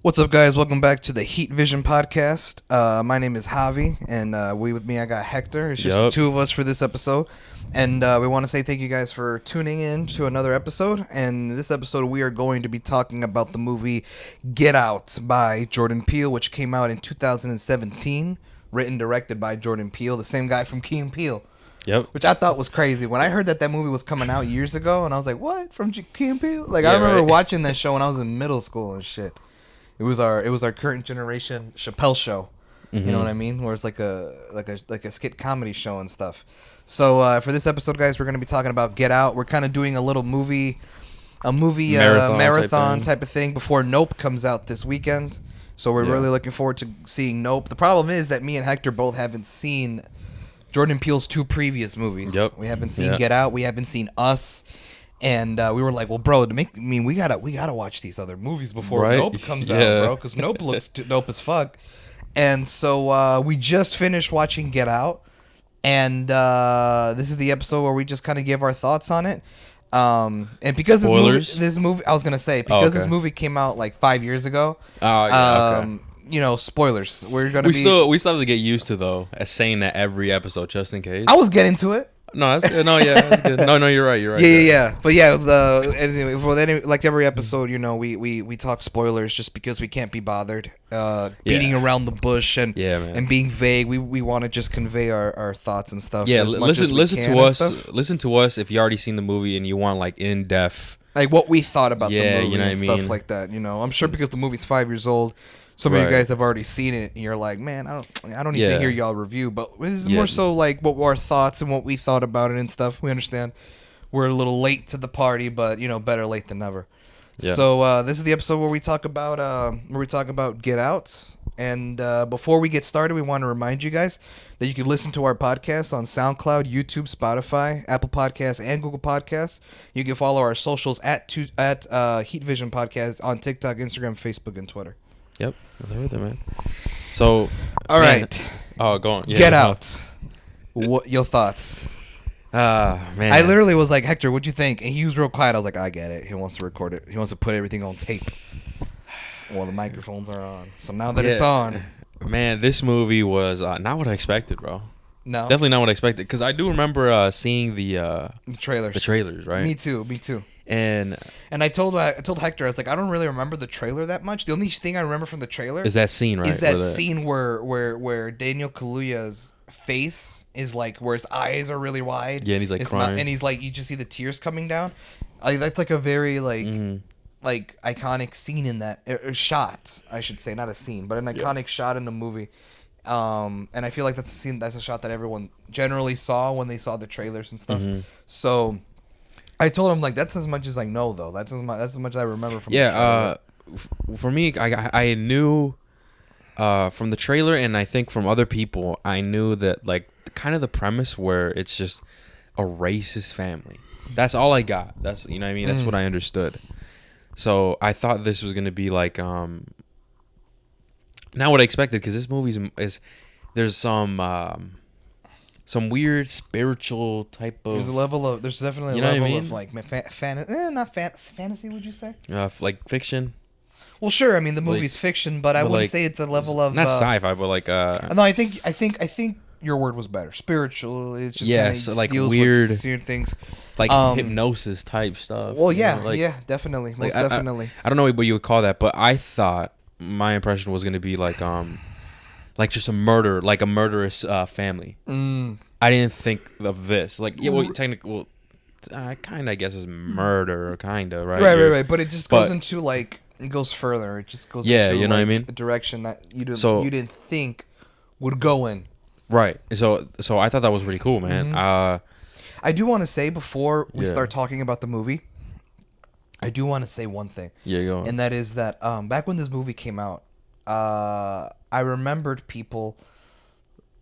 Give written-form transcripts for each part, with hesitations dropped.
What's up, guys? Welcome back to the Heat Vision podcast. My name is Javi, and with me I got Hector. It's just the two of us for this episode, and we want to say thank you guys for tuning in to another episode. And this episode we are going to be talking about the movie Get Out by Jordan Peele, which came out in 2017, written directed by Jordan Peele, the same guy from Key and Peele. Yep. Which I thought was crazy. When I heard that movie was coming out years ago, and I was like, what? From Key and Peele? Like, I remember watching that show when I was in middle school and shit. It was our current generation Chappelle show. Mm-hmm. You know what I mean? Where it's like a skit comedy show and stuff. So for this episode, guys, we're going to be talking about Get Out. We're kind of doing a little movie marathon type of thing before Nope comes out this weekend. So we're really looking forward to seeing Nope. The problem is that me and Hector both haven't seen Jordan Peele's two previous movies. Yep. We haven't seen Get Out. We haven't seen Us. And we were like, well, bro, we gotta watch these other movies before Nope comes out, bro, because Nope looks dope as fuck. And so we just finished watching Get Out, and this is the episode where we just kind of give our thoughts on it. And because this movie, I was gonna say this movie came out like 5 years ago. You know, spoilers. We still have to get used to though as saying that every episode just in case. I was getting to it. No, that's good. That's good. No, you're right. Yeah. But yeah, like every episode, you know, we talk spoilers just because we can't be bothered beating around the bush and being vague. We want to just convey our thoughts and stuff. Yeah, listen to us. Listen to us if you already seen the movie and you want like in depth, like what we thought about the movie you know and stuff like that. You know, I'm sure because the movie's 5 years old. Some of you guys have already seen it, and you're like, man, I don't need to hear y'all review. But this is more so like what our thoughts and what we thought about it and stuff. We understand we're a little late to the party, but you know, better late than never. Yeah. So this is the episode where we talk about Get Out. And before we get started, we want to remind you guys that you can listen to our podcast on SoundCloud, YouTube, Spotify, Apple Podcasts, and Google Podcasts. You can follow our socials at Heat Vision Podcast on TikTok, Instagram, Facebook, and Twitter. Yep, that's everything, man. So, all right. Oh, go on. Yeah, Get Out. What your thoughts? Man. I literally was like, Hector, what'd you think? And he was real quiet. I was like, I get it. He wants to record it. He wants to put everything on tape. Well, the microphones are on. So now that it's on, man, this movie was not what I expected, bro. No, definitely not what I expected. Because I do remember seeing the trailers. The trailers, right? Me too. And I told Hector, I was like, I don't really remember the trailer that much. The only thing I remember from the trailer is that scene, right? Is that scene where Daniel Kaluuya's face is like, where his eyes are really wide. Yeah, and he's like crying. And he's like, you just see the tears coming down. That's like a very like iconic scene in that shot, I should say, not a scene, but an iconic shot in the movie. And I feel like that's a shot that everyone generally saw when they saw the trailers and stuff. So I told him, like, that's as much as I know, though. That's as much as I remember from the trailer. For me, I knew from the trailer, and I think from other people, I knew that, like, kind of the premise where it's just a racist family. That's all I got. That's, you know what I mean? That's what I understood. So I thought this was going to be, like, not what I expected, because this movie there's some weird spiritual type of. There's definitely a level of like fantasy. Would you say? Like fiction. Well, sure. I mean, the movie's fiction, but I wouldn't say it's a level of not sci-fi, but like. No, I think your word was better. Spiritual. It's just so like deals weird with things, like hypnosis type stuff. Well, definitely, most definitely. I don't know what you would call that, but I thought my impression was going to be like just a murder, like a murderous family. I didn't think of this. Like, technically, kind of, I guess, is murder, kind of, right? Right. But it just goes into, like, it goes further. It just goes into, you know what I mean? A direction that you didn't think would go in. Right. So I thought that was really cool, man. I do want to say, before we start talking about the movie, I do want to say one thing. Yeah, go on. And that is that back when this movie came out, I remembered people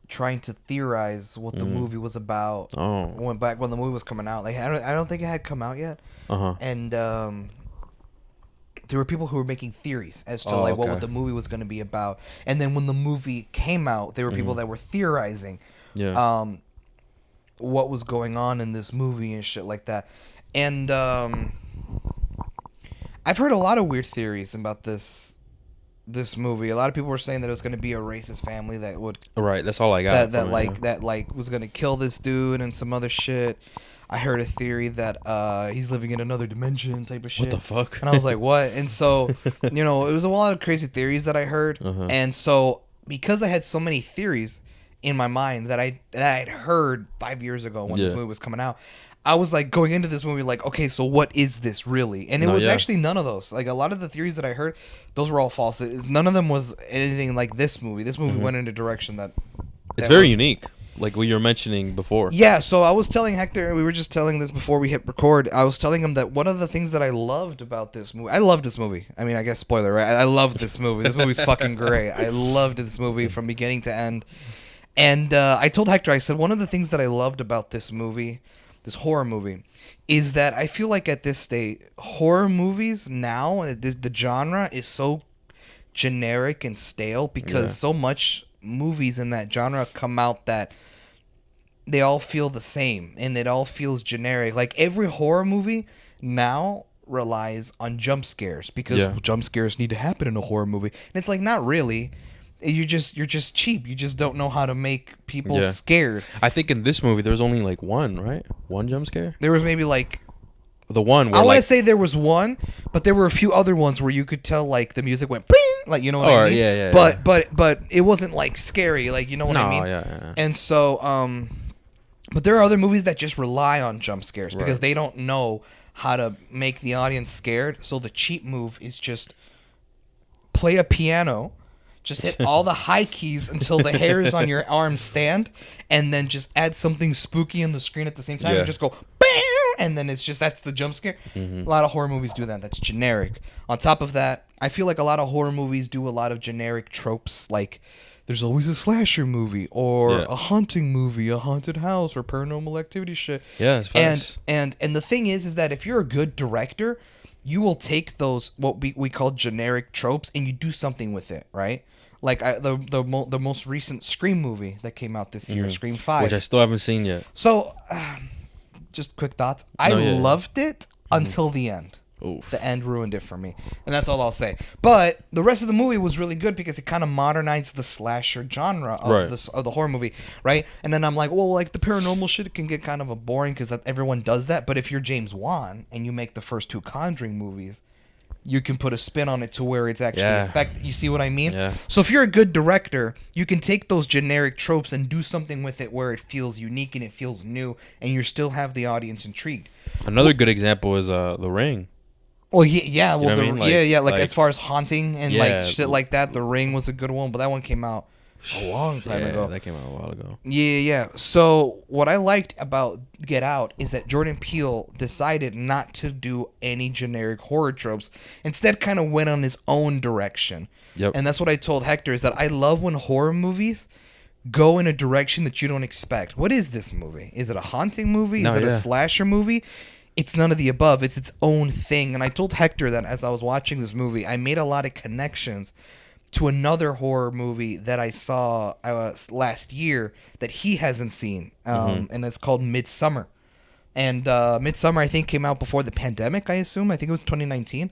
trying to theorize what the movie was about. Oh. When the movie was coming out, like I don't think it had come out yet. And there were people who were making theories as to what the movie was going to be about. And then when the movie came out, there were people that were theorizing what was going on in this movie and shit like that. And I've heard a lot of weird theories about this this movie. A lot of people were saying that it was going to be a racist family that would Right, that's all I got. that was going to kill this dude and some other shit. I heard a theory that he's living in another dimension type of shit. What the fuck? And I was like, what? And so, it was a lot of crazy theories that I heard. Uh-huh. And so, because I had so many theories in my mind that I had heard 5 years ago when this movie was coming out, I was like going into this movie like, okay, so what is this really? And it was actually none of those. Like a lot of the theories that I heard, those were all false. None of them was anything like this movie. This movie went in a direction that it's very unique, like what you were mentioning before. Yeah, so I was telling Hector, we were just telling this before we hit record. I was telling him that one of the things that I loved about this movie, I love this movie. I mean, I guess spoiler, right? I love this movie. This movie's fucking great. I loved this movie from beginning to end. And I told Hector, I said, one of the things that I loved about this movie, this horror movie, is that I feel like at this state, horror movies now, the genre is so generic and stale because so much movies in that genre come out that they all feel the same and it all feels generic. Like every horror movie now relies on jump scares because jump scares need to happen in a horror movie. And it's like, not really. You're just cheap. You just don't know how to make people scared. I think in this movie there was only like one, right? One jump scare. There was maybe like the one. Where I want to say there was one, but there were a few other ones where you could tell like the music went, like you know what I mean. Yeah. But it wasn't like scary, like you know what I mean. Yeah. And so but there are other movies that just rely on jump scares because they don't know how to make the audience scared. So the cheap move is just play a piano. Just hit all the high keys until the hairs on your arm stand, and then just add something spooky on the screen at the same time, and just go, bam, and then that's the jump scare. A lot of horror movies do that. That's generic. On top of that, I feel like a lot of horror movies do a lot of generic tropes, like there's always a slasher movie, or a haunting movie, a haunted house, or paranormal activity shit. Yeah, it's facts. And the thing is that if you're a good director, you will take those, what we call generic tropes, and you do something with it, right? Like the most recent Scream movie that came out this year, Scream 5. Which I still haven't seen yet. So, just quick thoughts. I loved it until the end. Oof. The end ruined it for me. And that's all I'll say. But the rest of the movie was really good because it kind of modernized the slasher genre of the horror movie, right? And then I'm like, well, like the paranormal shit can get kind of boring because everyone does that. But if you're James Wan and you make the first two Conjuring movies, you can put a spin on it to where it's actually effective. You see what I mean? Yeah. So if you're a good director, you can take those generic tropes and do something with it where it feels unique and it feels new, and you still have the audience intrigued. Another good example is The Ring. Well, yeah. Well, you know what I mean? Like as far as haunting and like shit like that, The Ring was a good one, but that one came out a long time ago. That came out a while ago. Yeah. So what I liked about Get Out is that Jordan Peele decided not to do any generic horror tropes. Instead, kind of went on his own direction. Yep. And that's what I told Hector, is that I love when horror movies go in a direction that you don't expect. What is this movie? Is it a haunting movie? Is it a slasher movie? It's none of the above. It's its own thing. And I told Hector that as I was watching this movie, I made a lot of connections to another horror movie that I saw last year that he hasn't seen, and it's called Midsummer. And Midsummer, I think, came out before the pandemic, I assume. I think it was 2019.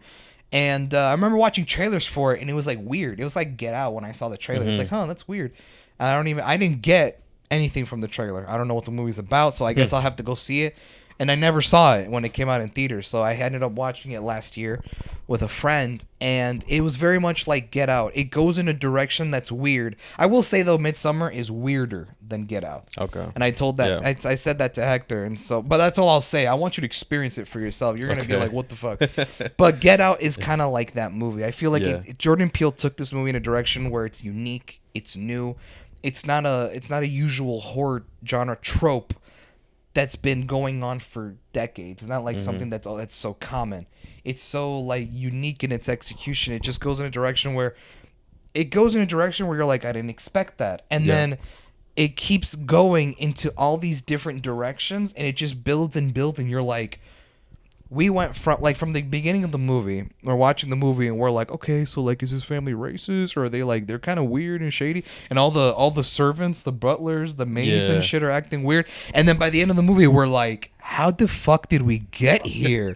And I remember watching trailers for it, and it was like weird. It was like Get Out when I saw the trailer. It was like, that's weird. I didn't get anything from the trailer. I don't know what the movie's about, so I guess I'll have to go see it. And I never saw it when it came out in theaters, so I ended up watching it last year with a friend, and it was very much like Get Out. It goes in a direction that's weird. I will say, though, Midsummer is weirder than Get Out. Okay. And I told that, I said that to Hector, and so, but that's all I'll say. I want you to experience it for yourself. You're going to be like, what the fuck? But Get Out is kind of like that movie. I feel like Jordan Peele took this movie in a direction where it's unique, it's new. It's not a usual horror genre trope that's been going on for decades. It's not like something that's so common. It's so like unique in its execution. It just goes in a direction where you're like, I didn't expect that. And then it keeps going into all these different directions, and it just builds and builds, and you're like, we went from the beginning of the movie, we're watching the movie, and we're like, okay, so like, is his family racist, or are they like, they're kind of weird and shady, and all the servants, the butlers, the maids and shit are acting weird, and then by the end of the movie, we're like, how the fuck did we get here?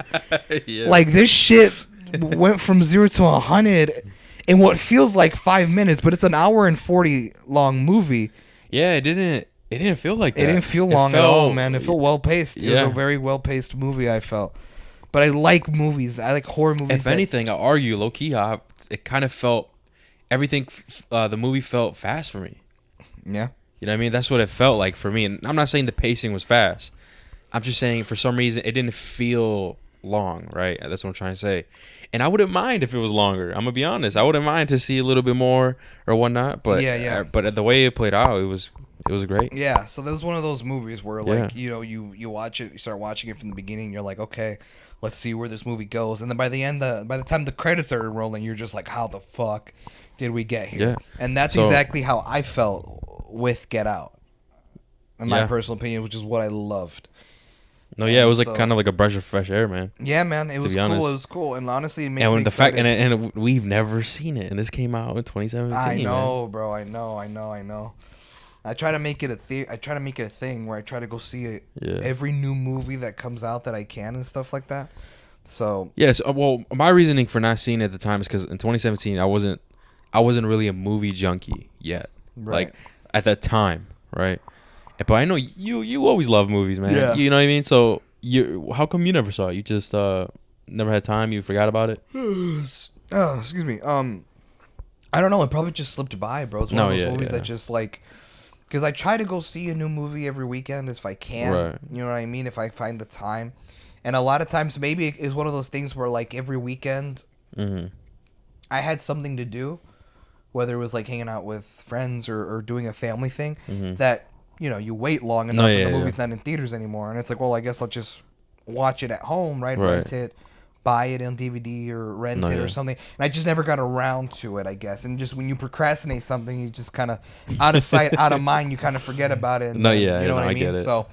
Like, this shit went from 0 to 100 in what feels like 5 minutes, but it's an hour and 40 long movie. Yeah, it didn't feel like that. It didn't feel long at all, man. It felt well paced. It was a very well paced movie, I felt. But I like movies. I like horror movies. If anything, I argue low key, it kind of felt everything. The movie felt fast for me. Yeah. You know what I mean? That's what it felt like for me. And I'm not saying the pacing was fast. I'm just saying for some reason it didn't feel long, right? That's what I'm trying to say. And I wouldn't mind if it was longer. I'm gonna be honest. I wouldn't mind to see a little bit more or whatnot. But but the way it played out, it was great. Yeah. So there was one of those movies where like you watch it, you start watching it from the beginning. You're like, okay, let's see where this movie goes. And then by the time the credits are rolling, you're just like, how the fuck did we get here? Yeah. And that's exactly how I felt with Get Out, in my personal opinion, which is what I loved. No, yeah, it was like kind of like a breath of fresh air, man. Yeah, man, it was cool. It was cool, and honestly, it makes me the excited. fact, and we've never seen it, and this came out in 2017. I know, man. bro. I know. I try to make it a thing where I try to go see every new movie that comes out that I can and stuff like that. So yes, well, my reasoning for not seeing it at the time is because in 2017 I wasn't really a movie junkie yet, like at that time, right? But I know you always love movies, man. Yeah. You know what I mean? So how come you never saw it? You just never had time? You forgot about it? Oh, excuse me. I don't know. It probably just slipped by, bro. It's one of those movies that just like, because I try to go see a new movie every weekend if I can. Right. You know what I mean? If I find the time. And a lot of times, maybe it's one of those things where like every weekend, I had something to do, whether it was like hanging out with friends or doing a family thing that, you know, you wait long enough and the movie's not in theaters anymore. And it's like, well, I guess I'll just watch it at home, right? Rent it, buy it on DVD or rent it or something. And I just never got around to it, I guess. And just when you procrastinate something, you just kind of, out of sight, out of mind, you kind of forget about it. And you know what I mean? So,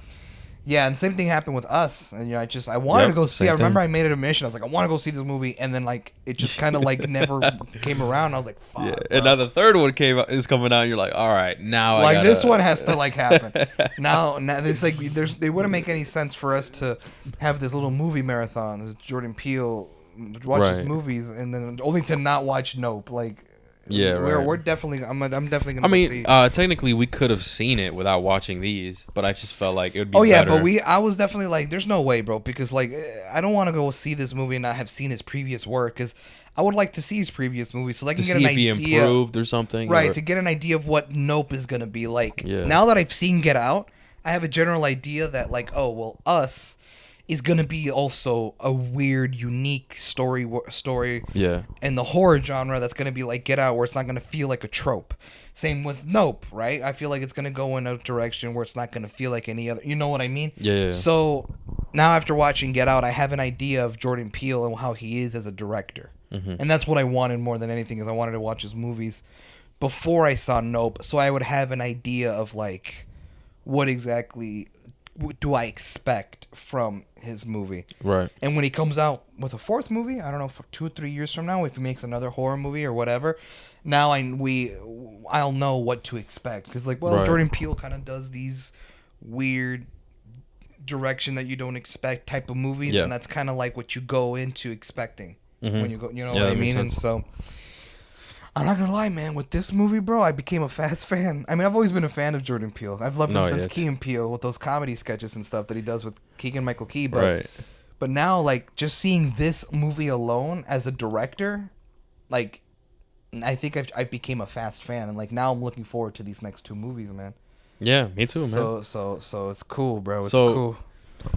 yeah, and same thing happened with Us. And, you know, I wanted to go see. I remember I made it a mission. I was like, I want to go see this movie, and then like it just kind of like never came around. I was like, fuck. Yeah. And now the third one is coming out. And you're like, all right, now like this one has to like happen. now there's like they wouldn't make any sense for us to have this little movie marathon. This Jordan Peele watches movies, and then only to not watch Nope. Like. Yeah, we're definitely. I'm definitely gonna. I mean, see. Technically, we could have seen it without watching these, but I just felt like it would be. Yeah, better. but I was definitely like, there's no way, bro, because like I don't want to go see this movie and not have seen his previous work, because I would like to see his previous movies so I can get an idea. To see if he improved or something, right? To get an idea of what Nope is gonna be like. Yeah. Now that I've seen Get Out, I have a general idea that like, oh well, Us is gonna be also a weird, unique story in the horror genre that's gonna be like Get Out, where it's not gonna feel like a trope. Same with Nope, right? I feel like it's gonna go in a direction where it's not gonna feel like any other. You know what I mean? Yeah. So now after watching Get Out, I have an idea of Jordan Peele and how he is as a director, and that's what I wanted more than anything. Is I wanted to watch his movies before I saw Nope, so I would have an idea of like what exactly do I expect from his movie. Right. And when he comes out with a fourth movie, I don't know, for 2 or 3 years from now, if he makes another horror movie or whatever, now I'll know what to expect. Because like, well, Jordan Peele kind of does these weird direction that you don't expect type of movies, and that's kind of like what you go into expecting when you go, you know what I mean? And so I'm not gonna lie, man. With this movie, bro, I became a fast fan. I mean, I've always been a fan of Jordan Peele. I've loved him since Key and Peele with those comedy sketches and stuff that he does with Keegan-Michael Key. But now, like, just seeing this movie alone as a director, like, I think I became a fast fan, and like now I'm looking forward to these next 2 movies, man. Yeah, me too, man. So it's cool, bro. It's cool.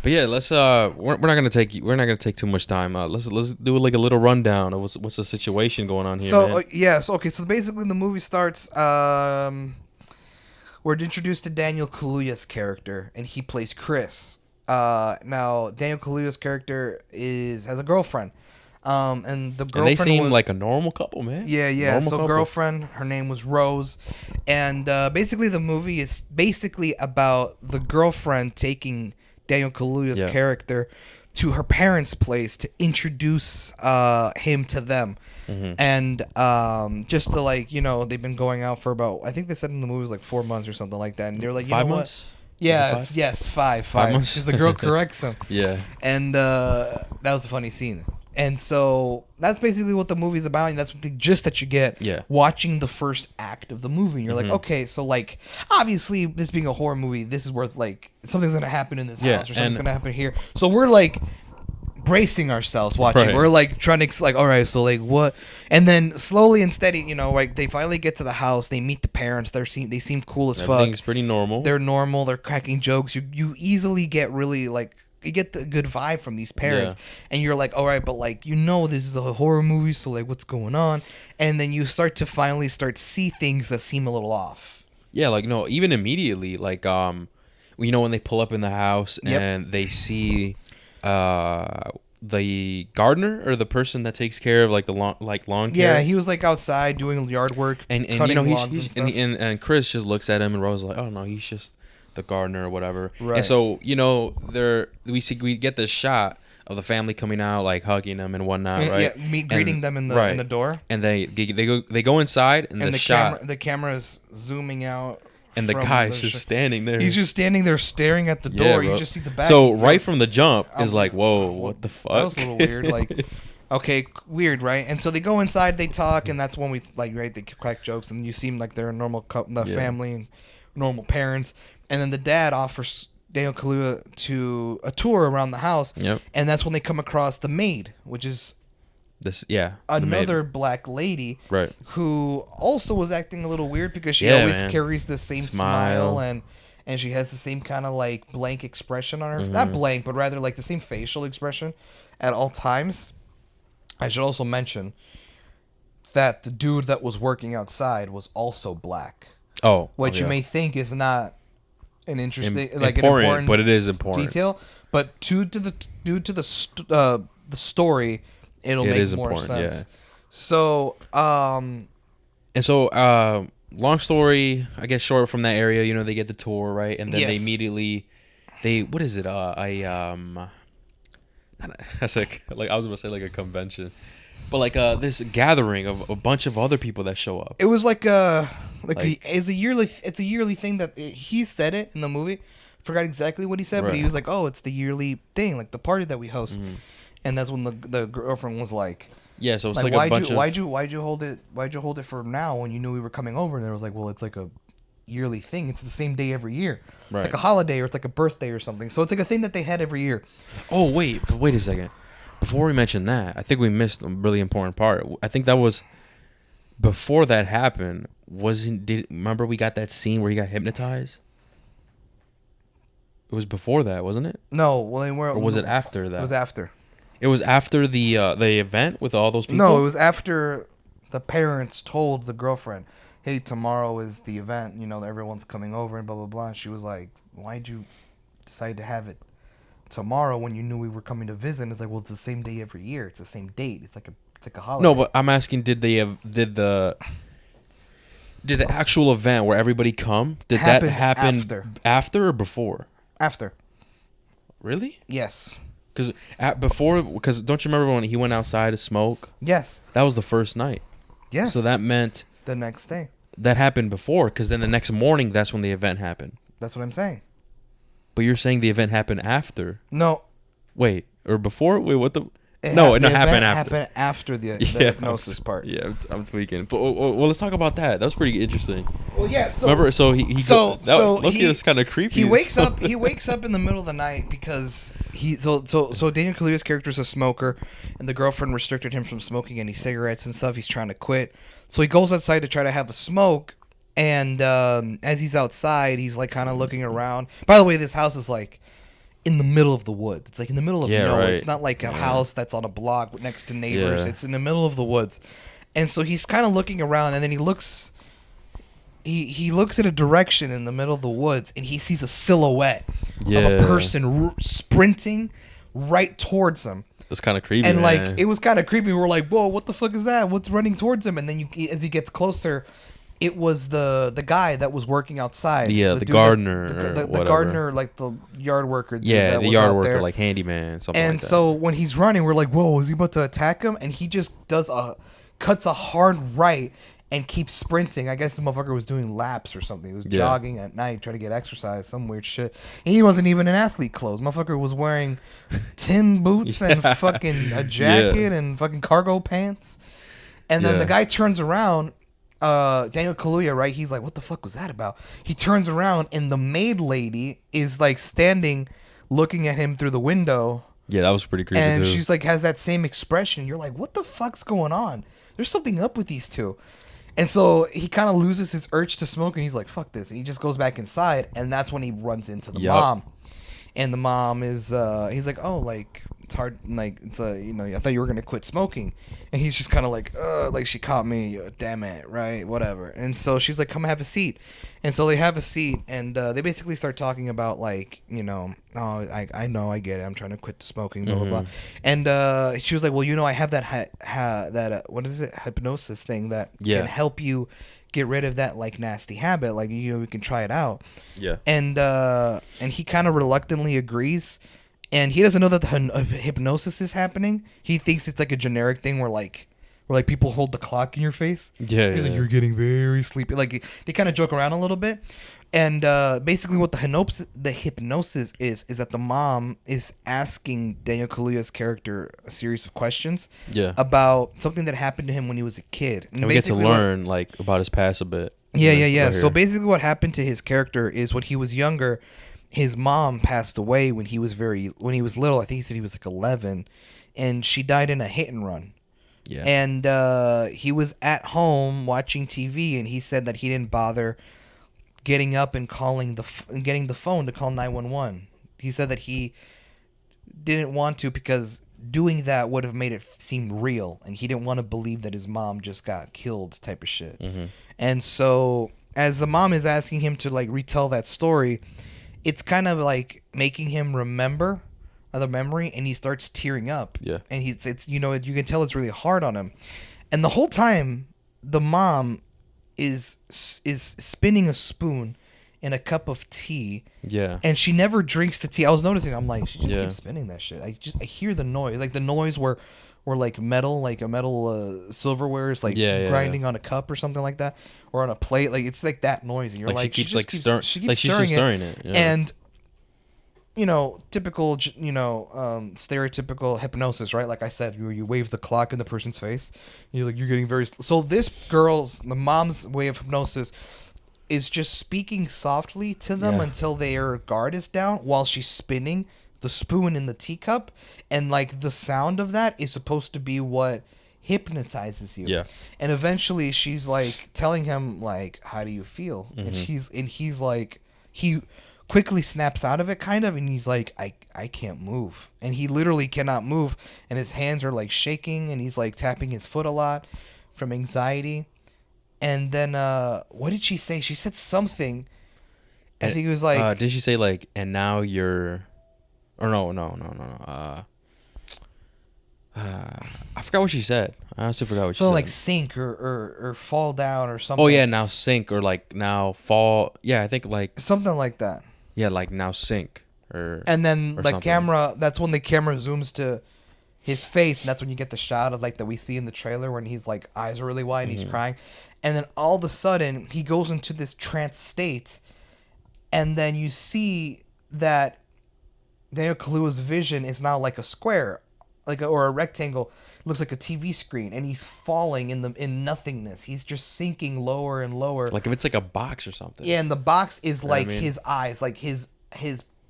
But yeah, let's we're not gonna take too much time. Let's do like a little rundown of what's the situation going on here. So okay. So basically, the movie starts. We're introduced to Daniel Kaluuya's character, and he plays Chris. Now Daniel Kaluuya's character has a girlfriend. And the girlfriend they seem like a normal couple, man. Yeah. Normal couple. Girlfriend, her name was Rose, and basically the movie is basically about the girlfriend taking Daniel Kaluuya's character to her parents' place to introduce him to them, and just to like, you know, they've been going out for about, I think they said in the movie it was like 4 months or something like that, and they're like, you 5 know months? What? Yeah, yes, 5 months. Because the girl corrects them. Yeah. And that was a funny scene. And so that's basically what the movie's about, and that's what the gist that you get watching the first act of the movie. And you're like, okay, so like obviously this being a horror movie, this is worth like something's gonna happen in this house or something's gonna happen here. So we're like bracing ourselves watching. We're like trying to like, all right, so like what? And then slowly and steady, you know, like they finally get to the house. They meet the parents. They seem cool as fuck. Everything's pretty normal. They're normal. They're cracking jokes. You easily get really like. You get the good vibe from these parents, and you're like, all right, but like, you know, this is a horror movie, so like, what's going on? And then you start to finally see things that seem a little off. Yeah, like no, even immediately, like you know, when they pull up in the house and they see the gardener or the person that takes care of like the lawn care. Yeah, he was like outside doing yard work, and you know and Chris just looks at him, and Rose is like, oh no, he's just the gardener or whatever. Right. And so, you know, we get this shot of the family coming out, like hugging them and whatnot, right? Yeah, greeting them in the door. And they go inside, and the camera is zooming out. And the guy's just standing there. He's just standing there staring at the door. You just see the back. So right from the jump is like, whoa, what the fuck? That was a little weird. Like, okay, weird, right? And so they go inside, they talk, and that's when we like, right? They crack jokes, and you seem like they're a normal family and normal parents. And then the dad offers Daniel Kaluuya to a tour around the house. Yep. And that's when they come across the maid, which is another black lady, right? Who also was acting a little weird because she always carries the same smile and she has the same kind of like blank expression on her. Mm-hmm. Not blank, but rather like the same facial expression at all times. I should also mention that the dude that was working outside was also black. Oh, which you may think is not an interesting, an important, but it is important detail. But due to the story, it'll make more sense. Yeah. So, and so, long story, I guess short from that area, you know, they get the tour, right, and then they immediately, what is it? That's like I was gonna say like a convention, but like this gathering of a bunch of other people that show up. It was like it's a yearly thing that he said it in the movie. Forgot exactly what he said, but he was like, "Oh, it's the yearly thing, like the party that we host." Mm-hmm. And that's when the girlfriend was like, "Yeah, so it's like a bunch of why'd you hold it for now when you knew we were coming over?" And it was like, "Well, it's like a yearly thing. It's the same day every year. It's like a holiday or it's like a birthday or something. So it's like a thing that they had every year." Oh wait a second. Before we mention that, I think we missed a really important part. I think that was before that happened. Remember we got that scene where he got hypnotized? It was before that, wasn't it? No, or was it after that? It was after. It was after the event with all those people? No, it was after the parents told the girlfriend, "Hey, tomorrow is the event, you know, everyone's coming over and blah blah blah." And she was like, "Why'd you decide to have it tomorrow when you knew we were coming to visit?" And it's like, "Well, it's the same day every year. It's the same date. It's like a holiday." No, but I'm asking, did the actual event where everybody come, did that happen after or before? After. Really? Yes. Because don't you remember when he went outside to smoke? Yes. That was the first night. Yes. So that meant the next day. That happened before, because then the next morning, that's when the event happened. That's what I'm saying. But you're saying the event happened after? No. Wait, or before? Wait, what the? It happened after the hypnosis part. Yeah, I'm tweaking. But well, let's talk about that. That was pretty interesting. Well, yeah. So remember, Loki was kind of creepy. He wakes up. He wakes up in the middle of the night because so Daniel Kaluuya's character is a smoker, and the girlfriend restricted him from smoking any cigarettes and stuff. He's trying to quit, so he goes outside to try to have a smoke. And as he's outside, he's like kind of looking around. By the way, this house is like in the middle of the woods. It's like in the middle of nowhere. Right. It's not like a house that's on a block next to neighbors. Yeah. It's in the middle of the woods. And so he's kind of looking around, and then he looks in a direction in the middle of the woods, and he sees a silhouette of a person sprinting right towards him. It was kind of creepy. And like it was kind of creepy. We're like, "Whoa, what the fuck is that? What's running towards him?" And then as he gets closer, it was the guy that was working outside. Yeah, the gardener. The gardener, like the yard worker. Yeah, the yard worker, like handyman, something like that. And so when he's running, we're like, "Whoa, is he about to attack him?" And he just cuts a hard right, and keeps sprinting. I guess the motherfucker was doing laps or something. He was jogging at night, trying to get exercise, some weird shit. And he wasn't even in athlete clothes. Motherfucker was wearing tin boots and fucking a jacket and fucking cargo pants. And then the guy turns around, Daniel Kaluuya, right? He's like, what the fuck was that about? He turns around and the maid lady is like standing looking at him through the window. Yeah, that was pretty creepy and too. She's like, has that same expression. You're like, what the fuck's going on? There's something up with these two. And so he kind of loses his urge to smoke, and he's like, fuck this. And he just goes back inside, and that's when he runs into the mom. And the mom is, he's like, oh, like, it's hard, like, it's I thought you were going to quit smoking. And he's just kind of like she caught me, damn it, right, whatever. And so she's like, come have a seat. And so they have a seat, and they basically start talking about, like, oh, I know, I get it, I'm trying to quit smoking, blah, blah, blah. And she was like, well, I have that, what is it, hypnosis thing that can help you get rid of that, like, nasty habit, like, we can try it out. Yeah. And he kind of reluctantly agrees. And he doesn't know that the hypnosis is happening. He thinks it's like a generic thing where people hold the clock in your face. Yeah, he's like, you're getting very sleepy. Like, they kind of joke around a little bit. And basically what the hypnosis is that the mom is asking Daniel Kaluuya's character a series of questions about something that happened to him when he was a kid. And we get to learn like about his past a bit. Yeah. So basically what happened to his character is when he was younger, his mom passed away when he was little. I think he said he was like 11, and she died in a hit and run. Yeah. And he was at home watching TV, and he said that he didn't bother getting up and getting the phone to call 911. He said that he didn't want to because doing that would have made it seem real, and he didn't want to believe that his mom just got killed type of shit. And so as the mom is asking him to like retell that story, it's kind of like making him remember the memory, and he starts tearing up. Yeah. And it's you can tell it's really hard on him. And the whole time the mom is spinning a spoon in a cup of tea. Yeah. And she never drinks the tea. I was noticing, I'm like, she just keeps spinning that shit. I hear the noise. Like the noise where like metal, like a metal silverware is like grinding on a cup or something like that, or on a plate. Like it's like that noise, and you're like she keeps stirring it. Yeah. And typical, stereotypical hypnosis, right? Like I said, you wave the clock in the person's face. You're getting very. So this the mom's way of hypnosis is just speaking softly to them until their guard is down while she's spinning the spoon in the teacup, and like the sound of that is supposed to be what hypnotizes you. Yeah. And eventually she's like telling him like, how do you feel? And he's like, he quickly snaps out of it kind of, and he's like, I can't move. And he literally cannot move, and his hands are like shaking, and he's like tapping his foot a lot from anxiety. And then what did she say? She said something. I think it was like, did she say like, and now you're, or no. I forgot what she said. I honestly forgot what she said. So like sink or fall down or something. Oh yeah, now sink or like now fall. Yeah, I think like something like that. Yeah, like now sink and then the camera. That's when the camera zooms to his face, and that's when you get the shot of like that we see in the trailer when he's like eyes are really wide and he's crying, and then all of a sudden he goes into this trance state, and then you see that Daniel Kaluuya's vision is now like a square, or a rectangle. It looks like a TV screen, and he's falling in nothingness. He's just sinking lower and lower. Like if it's like a box or something. Yeah, and the box is like his eyes, like his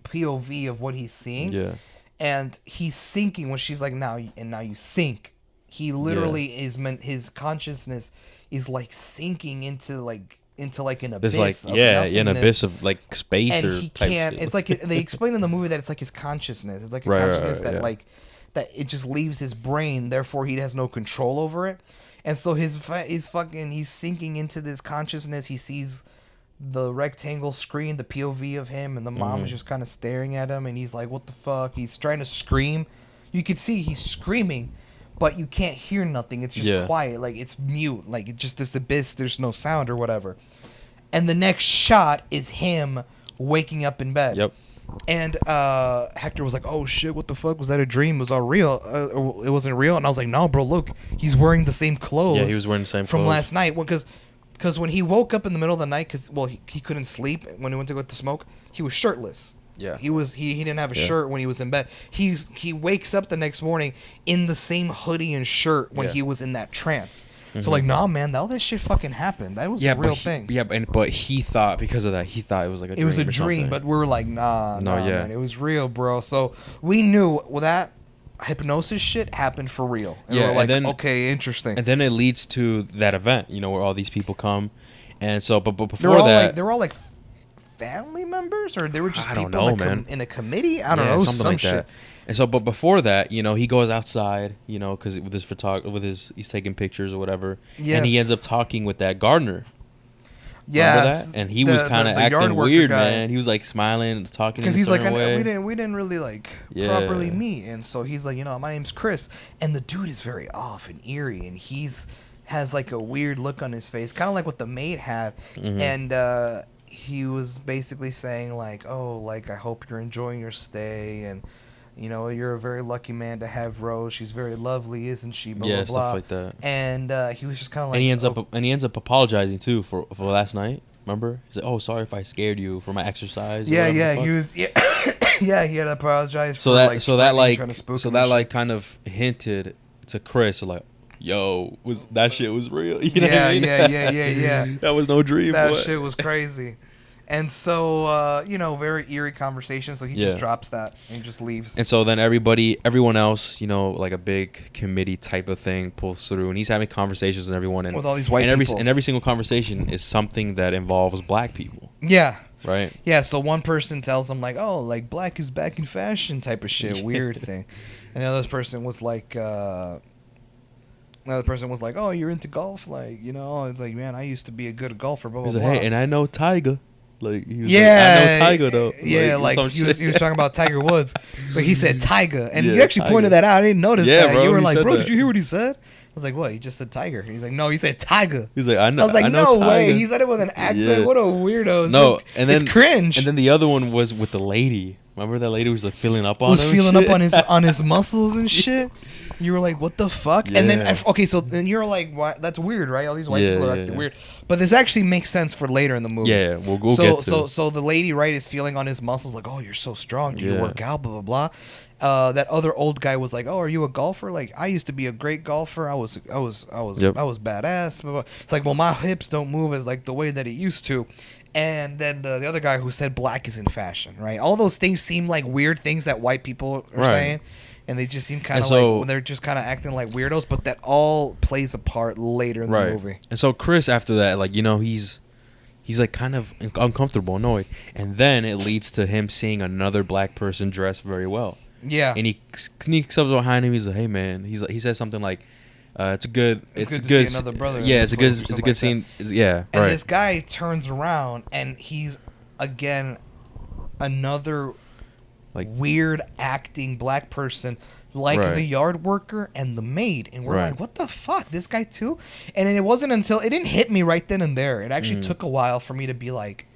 POV of what he's seeing. Yeah. And he's sinking when she's like, now you sink. He literally his consciousness is like sinking into an abyss. An abyss of like space, and he can't. Shit. It's like they explain in the movie that it's like his consciousness. It's like a consciousness that like that it just leaves his brain. Therefore, he has no control over it. And so he's sinking into this consciousness. He sees the rectangle screen, the POV of him, and the mom is just kind of staring at him, and he's like, what the fuck? He's trying to scream. You could see he's screaming, but you can't hear nothing. It's just quiet. Like, it's mute. Like, it's just this abyss. There's no sound or whatever. And the next shot is him waking up in bed. Yep. And Hector was like, "Oh shit, what the fuck? Was that a dream? It was all real? It wasn't real?" And I was like, "No, bro, look, he's wearing the same clothes. Yeah, he was wearing the same from clothes. last night. Because when he woke up in the middle of the night, he couldn't sleep when he went to go to smoke. He was shirtless. Yeah. He didn't have a shirt when he was in bed. He wakes up the next morning in the same hoodie and shirt when he was in that trance." So like, nah, man, all that shit fucking happened. That was a real thing. Yeah, but he thought because of that, it was like a dream. It was a dream, but we were like, nah, man, it was real, bro. So we knew that hypnosis shit happened for real. And we're like, okay, interesting. And then it leads to that event, where all these people come, and so but before that, they were all like family members, or they were just people man. In a committee. I don't know, some like shit. That. And so, but before that, he goes outside, because with his he's taking pictures or whatever, and he ends up talking with that gardener. Yes, and he was kind of acting weird, man. He was like smiling, talking because he's like, we didn't really like properly meet, and so he's like, my name's Chris, and the dude is very off and eerie, and has like a weird look on his face, kind of like what the maid had, and he was basically saying like, oh, like I hope you're enjoying your stay, and you're a very lucky man to have Rose. She's very lovely, isn't she? Blah, blah, blah. Stuff like that. And he was just kind of like, and he ends up apologizing too for last night. Remember? He's like, "Oh, sorry if I scared you for my exercise." Yeah. He was. Yeah, yeah. He had apologized. So that kind of hinted to Chris like, "Yo, that shit was real." You know what I mean? Yeah. That was no dream. That shit was crazy. And so, very eerie conversation. So he just drops that and just leaves. And so then everyone else, like a big committee type of thing pulls through, and he's having conversations with everyone, and with all these white people. And every single conversation is something that involves black people. Yeah. Right. Yeah. So one person tells him like, "Oh, like black is back in fashion," type of shit, weird thing, and the other person was like. Another person was like, "Oh, you're into golf, like It's like, man, I used to be a good golfer." Blah blah blah. Hey, and I know Tiger. Like he was I know Tiger though. Yeah, like he was talking about Tiger Woods, but he said Tiger, and you actually pointed that out. I didn't notice that. Bro, you were like, "Bro, that. Did you hear what he said?" I was like, "What? He just said Tiger." He's like, "No, he said Tiger." He's like, "I know." I was like, "No Tiger. Way." He said it with an accent. Yeah. What a weirdo. No, and then it's cringe. And then the other one was with the lady. Remember that lady was like filling up on him? Was feeling up on his muscles and shit. You were like, what the fuck? Yeah. And then, okay, so then you're like, what? That's weird, right? All these white people are acting weird. But this actually makes sense for later in the movie. Yeah, we'll get to. So the lady, right, is feeling on his muscles like, oh, you're so strong. Do you work out? Blah, blah, blah. That other old guy was like, oh, are you a golfer? Like, I used to be a great golfer. I was badass. Blah, blah. It's like, well, my hips don't move as like the way that it used to. And then the other guy who said black is in fashion, right? All those things seem like weird things that white people are saying. And they just seem kind of like when they're just kind of acting like weirdos, but that all plays a part later in the movie. And so Chris, after that, like he's like kind of uncomfortable, annoyed, and then it leads to him seeing another black person dressed very well. Yeah. And he sneaks up behind him. He's like, "Hey, man," he says something like, it's good to see another brother." Yeah, it's a good scene. Yeah. And this guy turns around and he's again another. Like weird acting black person like the yard worker and the maid, and we're like, what the fuck, this guy too? And it wasn't until it didn't hit me right then and there. It actually took a while for me to be like,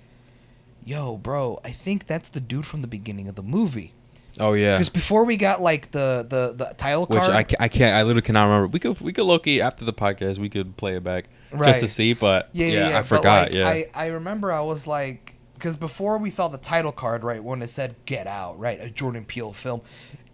yo, bro, I think that's the dude from the beginning of the movie. Oh yeah, because before we got like the title card, which I literally cannot remember. We could low-key after the podcast we could play it back just to see, but I forgot. Like, I remember I was like. Because before we saw the title card, right, when it said Get Out, right, a Jordan Peele film,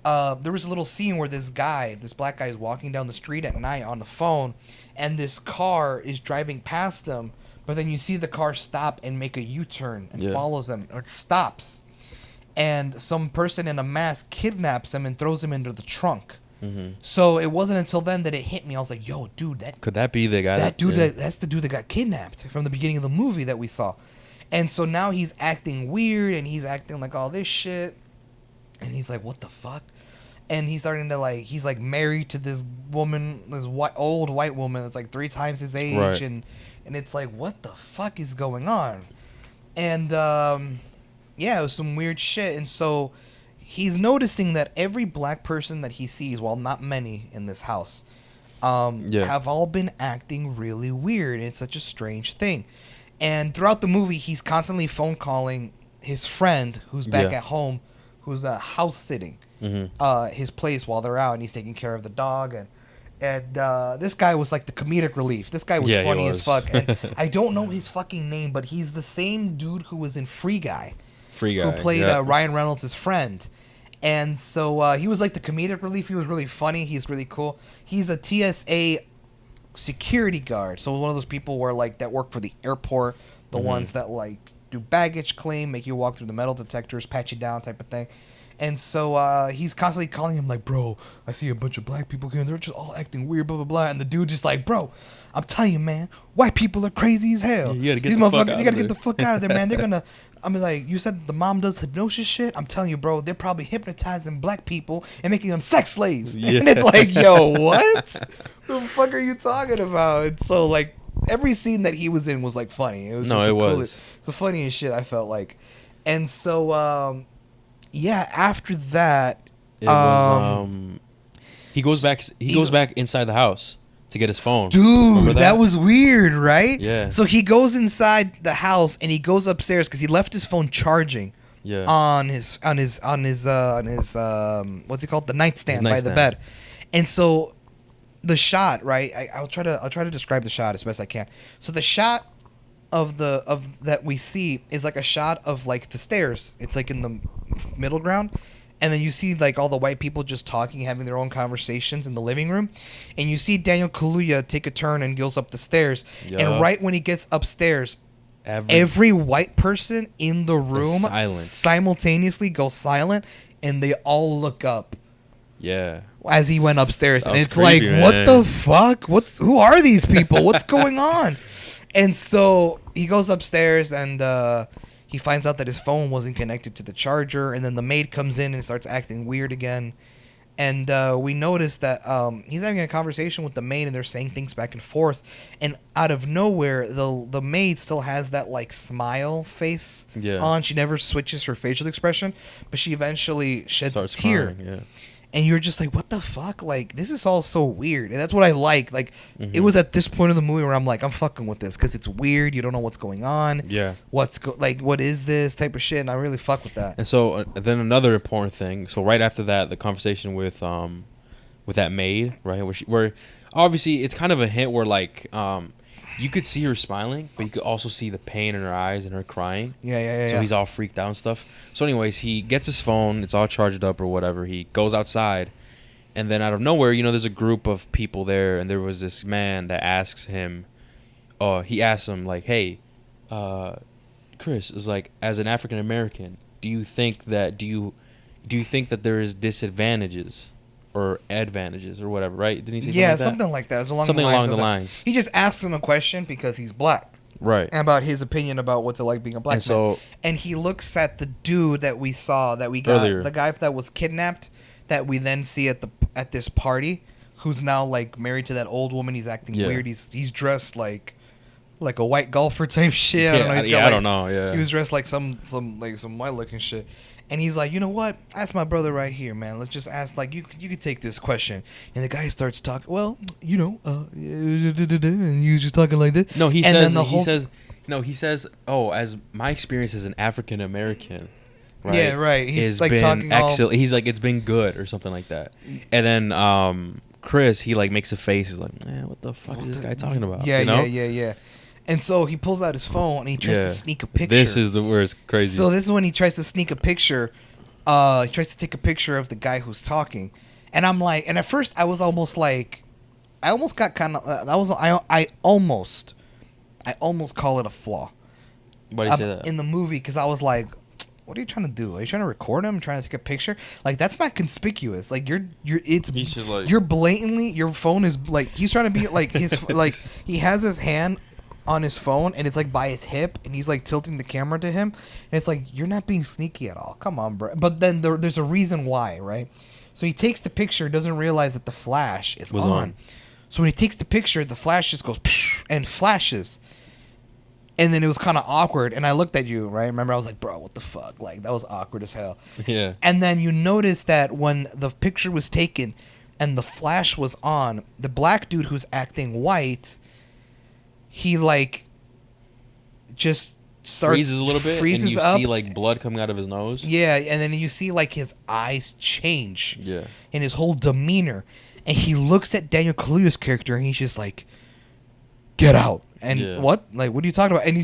there was a little scene where this black guy is walking down the street at night on the phone, and this car is driving past him, but then you see the car stop and make a U-turn and follows him. It stops. And some person in a mask kidnaps him and throws him into the trunk. Mm-hmm. So it wasn't until then that it hit me. I was like, yo, dude, could that be the guy? That's the dude that got kidnapped from the beginning of the movie that we saw. And so now he's acting weird, and he's acting like all this shit, and he's like, what the fuck? And he's starting to like, he's like married to this woman, this old white woman that's like 3 times his age, and it's like, what the fuck is going on? And it was some weird shit. And so he's noticing that every black person that he sees, well, not many in this house, have all been acting really weird. It's such a strange thing. And throughout the movie, he's constantly phone calling his friend who's back at home, who's house sitting his place while they're out, and he's taking care of the dog. And this guy was like the comedic relief. This guy was funny as fuck. And I don't know his fucking name, but he's the same dude who was in Free Guy. Who played Ryan Reynolds' friend. And so he was like the comedic relief. He was really funny. He's really cool. He's a TSA security guard. So one of those people where like that work for the airport, the ones that like do baggage claim, make you walk through the metal detectors, pat you down type of thing. And so he's constantly calling him like, bro, I see a bunch of black people here and they're just all acting weird, blah, blah, blah. And the dude just like, bro, I'm telling you, man, white people are crazy as hell. You gotta get the fuck out. You gotta get the fuck out of there, man. They're gonna, I mean, like, you said the mom does hypnosis shit. I'm telling you, bro, they're probably hypnotizing black people and making them sex slaves. Yeah. And it's like, yo, what? What the fuck are you talking about? And so, like, every scene that he was in was, like, funny. It was just coolest. It's the funniest shit, I felt like. And so, yeah, after that, it was, he goes back. He goes back inside the house to get his phone. Dude, that was weird, right? Yeah. So he goes inside the house and he goes upstairs because he left his phone charging. Yeah. On his what's it called, the nightstand by the bed, and so the shot, right? I'll try to describe the shot as best I can. So the shot of that we see is like a shot of like the stairs. It's like in the middle ground, and then you see like all the white people just talking, having their own conversations in the living room, and you see Daniel Kaluuya take a turn and goes up the stairs. And right when he gets upstairs, every white person in the room simultaneously goes silent, and they all look up. Yeah. As he went upstairs, and it's creepy, like, man. what the fuck? Who are these people? What's going on? And so he goes upstairs and he finds out that his phone wasn't connected to the charger, and then the maid comes in and starts acting weird again. And we notice that he's having a conversation with the maid, and they're saying things back and forth. And out of nowhere, the maid still has that like smile face on. She never switches her facial expression, but she eventually sheds a tear. Smiling, yeah. And you're just like, what the fuck? Like, this is all so weird. And that's what I like. Like, it was at this point of the movie where I'm like, I'm fucking with this because it's weird. You don't know what's going on. Yeah. What is this type of shit? And I really fuck with that. And so then another important thing. So right after that, the conversation with that maid, right, where obviously it's kind of a hint where like you could see her smiling, but you could also see the pain in her eyes and her crying. Yeah. So he's all freaked out and stuff. So anyways, he gets his phone. It's all charged up or whatever. He goes outside. And then out of nowhere, there's a group of people there. And there was this man that asks him, he asks him, like, hey, Chris, is like, as an African American, do you think that there is disadvantages or advantages or whatever, right? Didn't he say something like that? Something like that. It's something along the lines. He just asks him a question because he's black. Right. And about his opinion about what's it like being a black man. And he looks at the dude that we got earlier, the guy that was kidnapped, that we then see at this party, who's now like married to that old woman. He's acting weird. He's dressed like a white golfer type shit. I don't know. I don't know. Yeah. He was dressed like some white looking shit. And he's like, you know what? Ask my brother right here, man. Let's just ask, like, you could take this question. And the guy starts talking, well, and he's just talking like this. No, he says, oh, as my experience as an African American, right? Yeah, right. He's like talking he's like, it's been good or something like that. And then Chris, he like makes a face. He's like, man, what the fuck is this guy talking about? Yeah. And so he pulls out his phone and he tries to sneak a picture. This is the worst, crazy. So this is when he tries to sneak a picture. He tries to take a picture of the guy who's talking, and I'm like, and at first I was almost like, I almost got kind of, I almost call it a flaw. Why do you say that? In the movie, because I was like, what are you trying to do? Are you trying to record him? Trying to take a picture? Like, that's not conspicuous. Like, you're blatantly, your phone is like, he's trying to be like his like he has his hand on his phone and it's like by his hip and he's like tilting the camera to him, and it's like, you're not being sneaky at all. Come on, bro. But then there's a reason why, right? So he takes the picture, doesn't realize that the flash is on. So when he takes the picture, the flash just goes and flashes. And then it was kind of awkward, and I looked at you, right? Remember, I was like, bro, what the fuck? Like, that was awkward as hell. Yeah. And then you notice that when the picture was taken and the flash was on, the black dude who's acting white, he like just freezes a little bit, and you up. see like blood coming out of his nose. Yeah, and then you see like his eyes change. Yeah. And his whole demeanor, and he looks at Daniel Kaluuya's character, and he's just like, "Get out!" And what? Like, what are you talking about? And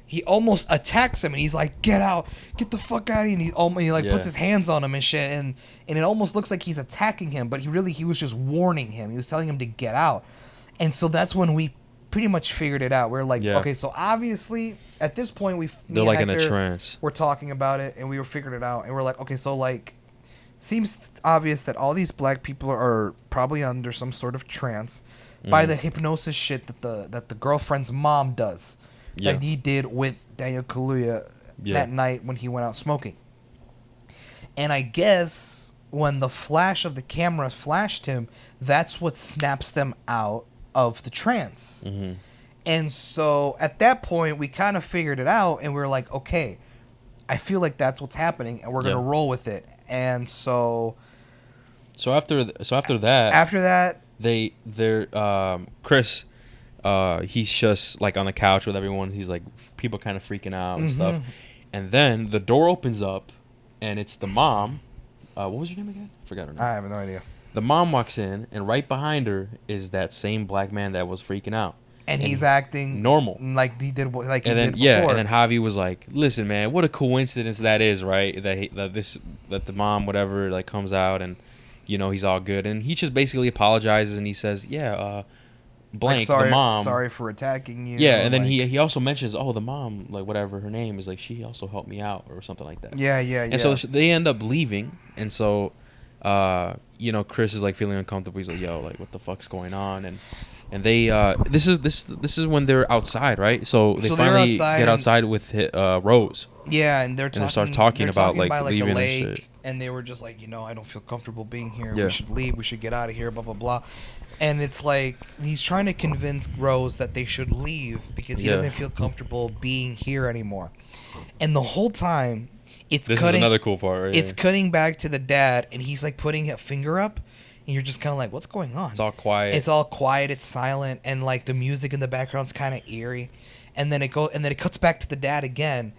he almost attacks him, and he's like, "Get out! Get the fuck out of here!" And he like puts his hands on him and shit, and it almost looks like he's attacking him, but he was just warning him. He was telling him to get out, and so that's when we pretty much figured it out. We're like, okay, so obviously at this point they're like in a trance. We're talking about it, and we were figuring it out, and we're like, okay, so like, seems obvious that all these black people are probably under some sort of trance by the hypnosis shit that the girlfriend's mom does. That he did with Daniel Kaluuya that night when he went out smoking. And I guess when the flash of the camera flashed him, that's what snaps them out of the trance. Mm-hmm. And so at that point, we kind of figured it out, and we were like, okay, I feel like that's what's happening, and we're going to roll with it. And so... after that... Chris... he's just like on the couch with everyone. He's like, people kind of freaking out and stuff. And then the door opens up, and it's the mom. What was your name again? I forgot her name. I have no idea. The mom walks in, and right behind her is that same black man that was freaking out. And he's acting normal, like he did before. And then Javi was like, "Listen, man, what a coincidence that is, right? That the mom, whatever, like comes out, and you know he's all good, and he just basically apologizes, and he says, blank, like, sorry, the mom. Sorry for attacking you. Yeah, and then he also mentions, the mom, like whatever her name is, like she also helped me out or something like that. Yeah. And so they end up leaving, and so, Chris is like feeling uncomfortable. He's like, "Yo, like what the fuck's going on?" And they this is when they're outside, right? So they finally get outside with Rose. Yeah, and they start talking about like leaving a lake, and shit. And they were just like, I don't feel comfortable being here. Yeah. We should leave. We should get out of here. Blah blah blah. And it's like he's trying to convince Rose that they should leave because he doesn't feel comfortable being here anymore. And the whole time, this is another cool part. Right? It's cutting back to the dad, and he's like putting a finger up, and you're just kind of like, "What's going on?" It's all quiet. It's silent, and like the music in the background's kind of eerie. And then it cuts back to the dad again,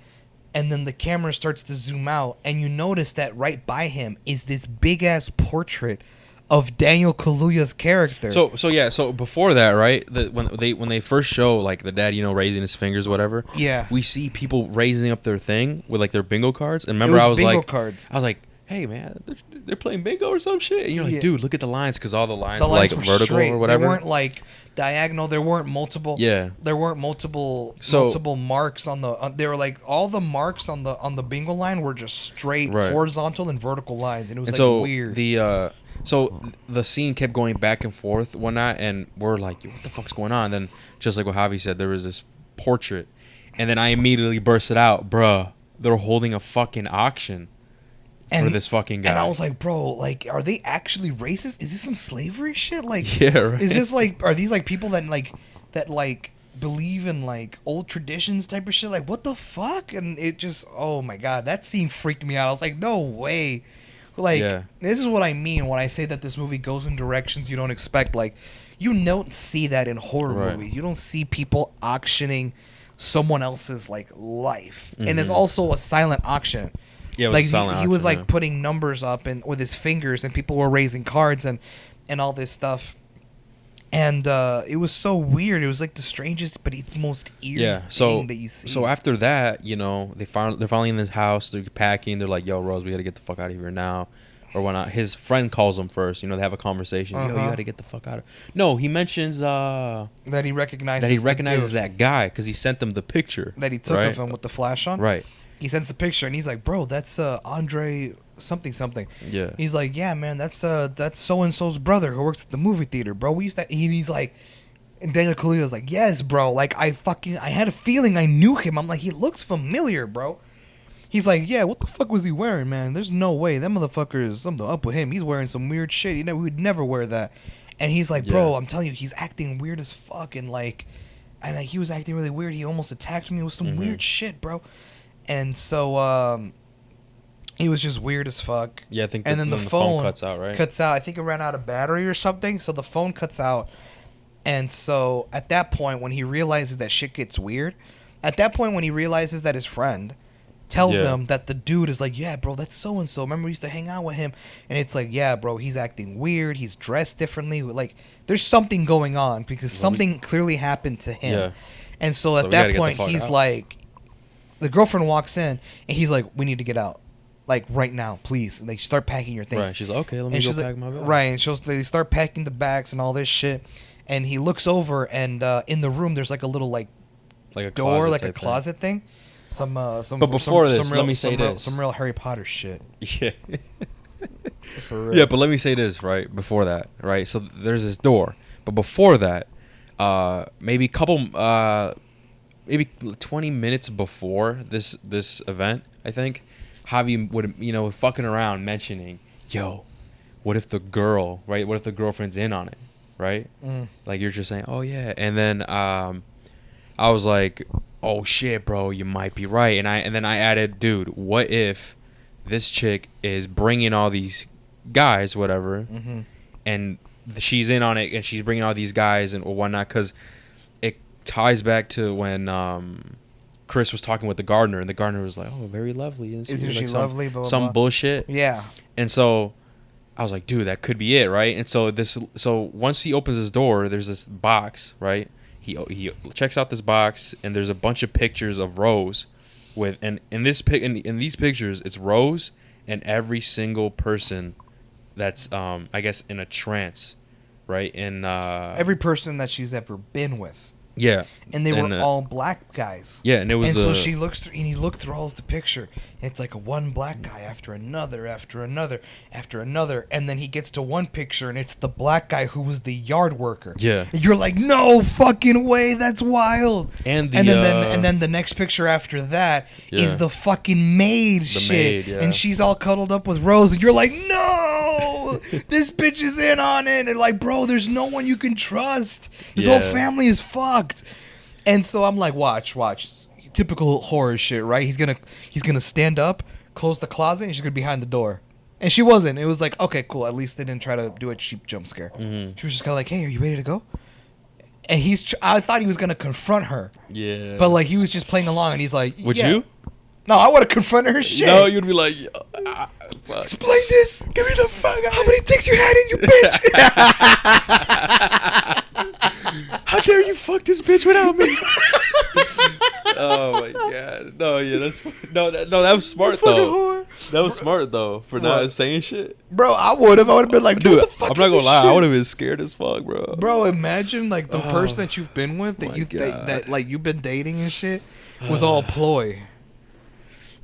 and then the camera starts to zoom out, and you notice that right by him is this big ass portrait of Daniel Kaluuya's character. So before that, right? When they first show like the dad, raising his fingers, whatever. Yeah. We see people raising up their thing with like their bingo cards. And remember, I was like, "Hey man, they're playing bingo or some shit." And you're like, "Dude, look at the lines," because all the lines were like vertical straight. Or whatever. They weren't like diagonal. There weren't multiple. Yeah. There weren't multiple marks on the. They were like all the marks on the bingo line were just straight horizontal and vertical lines, and it was weird. So the scene kept going back and forth one night, and we're like, "What the fuck's going on?" And then, just like what Javi said, there was this portrait, and then I immediately bursted out, "Bruh, they're holding a fucking auction for this fucking guy." And I was like, "Bro, like, are they actually racist? Is this some slavery shit? Like, yeah, right. Is this like, are these like people that believe in like old traditions type of shit? Like, what the fuck?" And it just, oh my god, that scene freaked me out. I was like, "No way." Like, This is what I mean when I say that this movie goes in directions you don't expect. Like, you don't see that in horror movies. You don't see people auctioning someone else's, like, life. Mm-hmm. And it's also a silent auction. Yeah, it was like, a silent auction, he was, like, putting numbers up and with his fingers, and people were raising cards and all this stuff. And it was so weird. It was like the strangest, but it's most eerie thing that you see. So after that, they're finally in this house. They're packing. They're like, "Yo, Rose, we got to get the fuck out of here now." Or whatnot. His friend calls him first. They have a conversation. Yo, you got to get the fuck out of. No, he mentions that he recognizes that guy because he sent them the picture that he took of him with the flash on. Right. He sends the picture and he's like, "Bro, that's Andre something." Yeah. He's like, "Yeah, man, that's so and so's brother who works at the movie theater, bro. We used to." He's like, and Daniel Kaluuya's like, "Yes, bro. Like I had a feeling I knew him. I'm like, he looks familiar, bro." He's like, "Yeah, what the fuck was he wearing, man? There's no way that motherfucker is something up with him. He's wearing some weird shit. We would never wear that." And he's like, "Bro, I'm telling you, he's acting weird as fuck." And he was acting really weird. He almost attacked me with some weird shit, bro. And so he was just weird as fuck. Yeah, I think. And then the phone cuts out, right? Cuts out. I think it ran out of battery or something. So the phone cuts out. And so at that point, when he realizes that shit gets weird, At that point, when he realizes that his friend tells him that the dude is like, yeah, bro, that's so and so. Remember, we used to hang out with him, and it's like, yeah, bro, he's acting weird. He's dressed differently. Like, there's something going on because something clearly happened to him. Yeah. And so at that point, he's like, the girlfriend walks in, and he's like, we need to get out. Like, right now, please. And they start packing your things. Right. She's like, okay, let me go pack my bag. Right. And they start packing the bags and all this shit. And he looks over, and in the room, there's like a little, like a door, like a closet thing. But before this, let me say this. Some real Harry Potter shit. Yeah. Yeah, but let me say this, right? Before that, right? So there's this door. But before that, maybe 20 minutes before this event, I think, Javi would, fucking around mentioning, yo, what if the girl, right? What if the girlfriend's in on it, right? Like, you're just saying, oh, yeah. And then I was like, oh, shit, bro, you might be right. And then I added, dude, what if this chick is bringing all these guys, whatever, and she's in on it, and she's bringing all these guys and whatnot, because it ties back to when Chris was talking with the gardener, and the gardener was like, oh, very lovely. Isn't she lovely? Blah, blah, some blah. bullshit. Yeah. And so I was like, dude, that could be it, right? And so once he opens his door, there's this box, right? He checks out this box, and there's a bunch of pictures of Rose in these pictures, it's Rose and every single person that's I guess in a trance, right? And every person that she's ever been with. Yeah. And they were all black guys. Yeah, and it was. And so she looks through, and he looked through all the picture, and it's like one black guy after another, after another, after another, and then he gets to one picture, and it's the black guy who was the yard worker. Yeah. And you're like, no fucking way, that's wild. And then the next picture after that is the fucking maid shit, yeah. and she's all cuddled up with Rose, and you're like, no, this bitch is in on it, and like, bro, there's no one you can trust. This whole family is fucked. And so I'm like, watch, typical horror shit, right? He's gonna stand up, close the closet, and she's gonna be behind the door. And she wasn't. It was like, okay, cool. At least they didn't try to do a cheap jump scare. She was just kind of like, hey, are you ready to go? And I thought he was gonna confront her. Yeah. But like, he was just playing along, and he's like, would you? No, I would have confronted her shit. No, you'd be like, explain this. Get me the fuck out. How many dicks you had in, you bitch? How dare you fuck this bitch without me? Oh my god. No, yeah, that was smart though. That was smart though for not saying shit. Bro, I would have been like, dude, I'm not gonna lie, I would have been scared as fuck, bro. Bro, imagine like the person that you've been with, that like you've been dating and shit, was all ploy.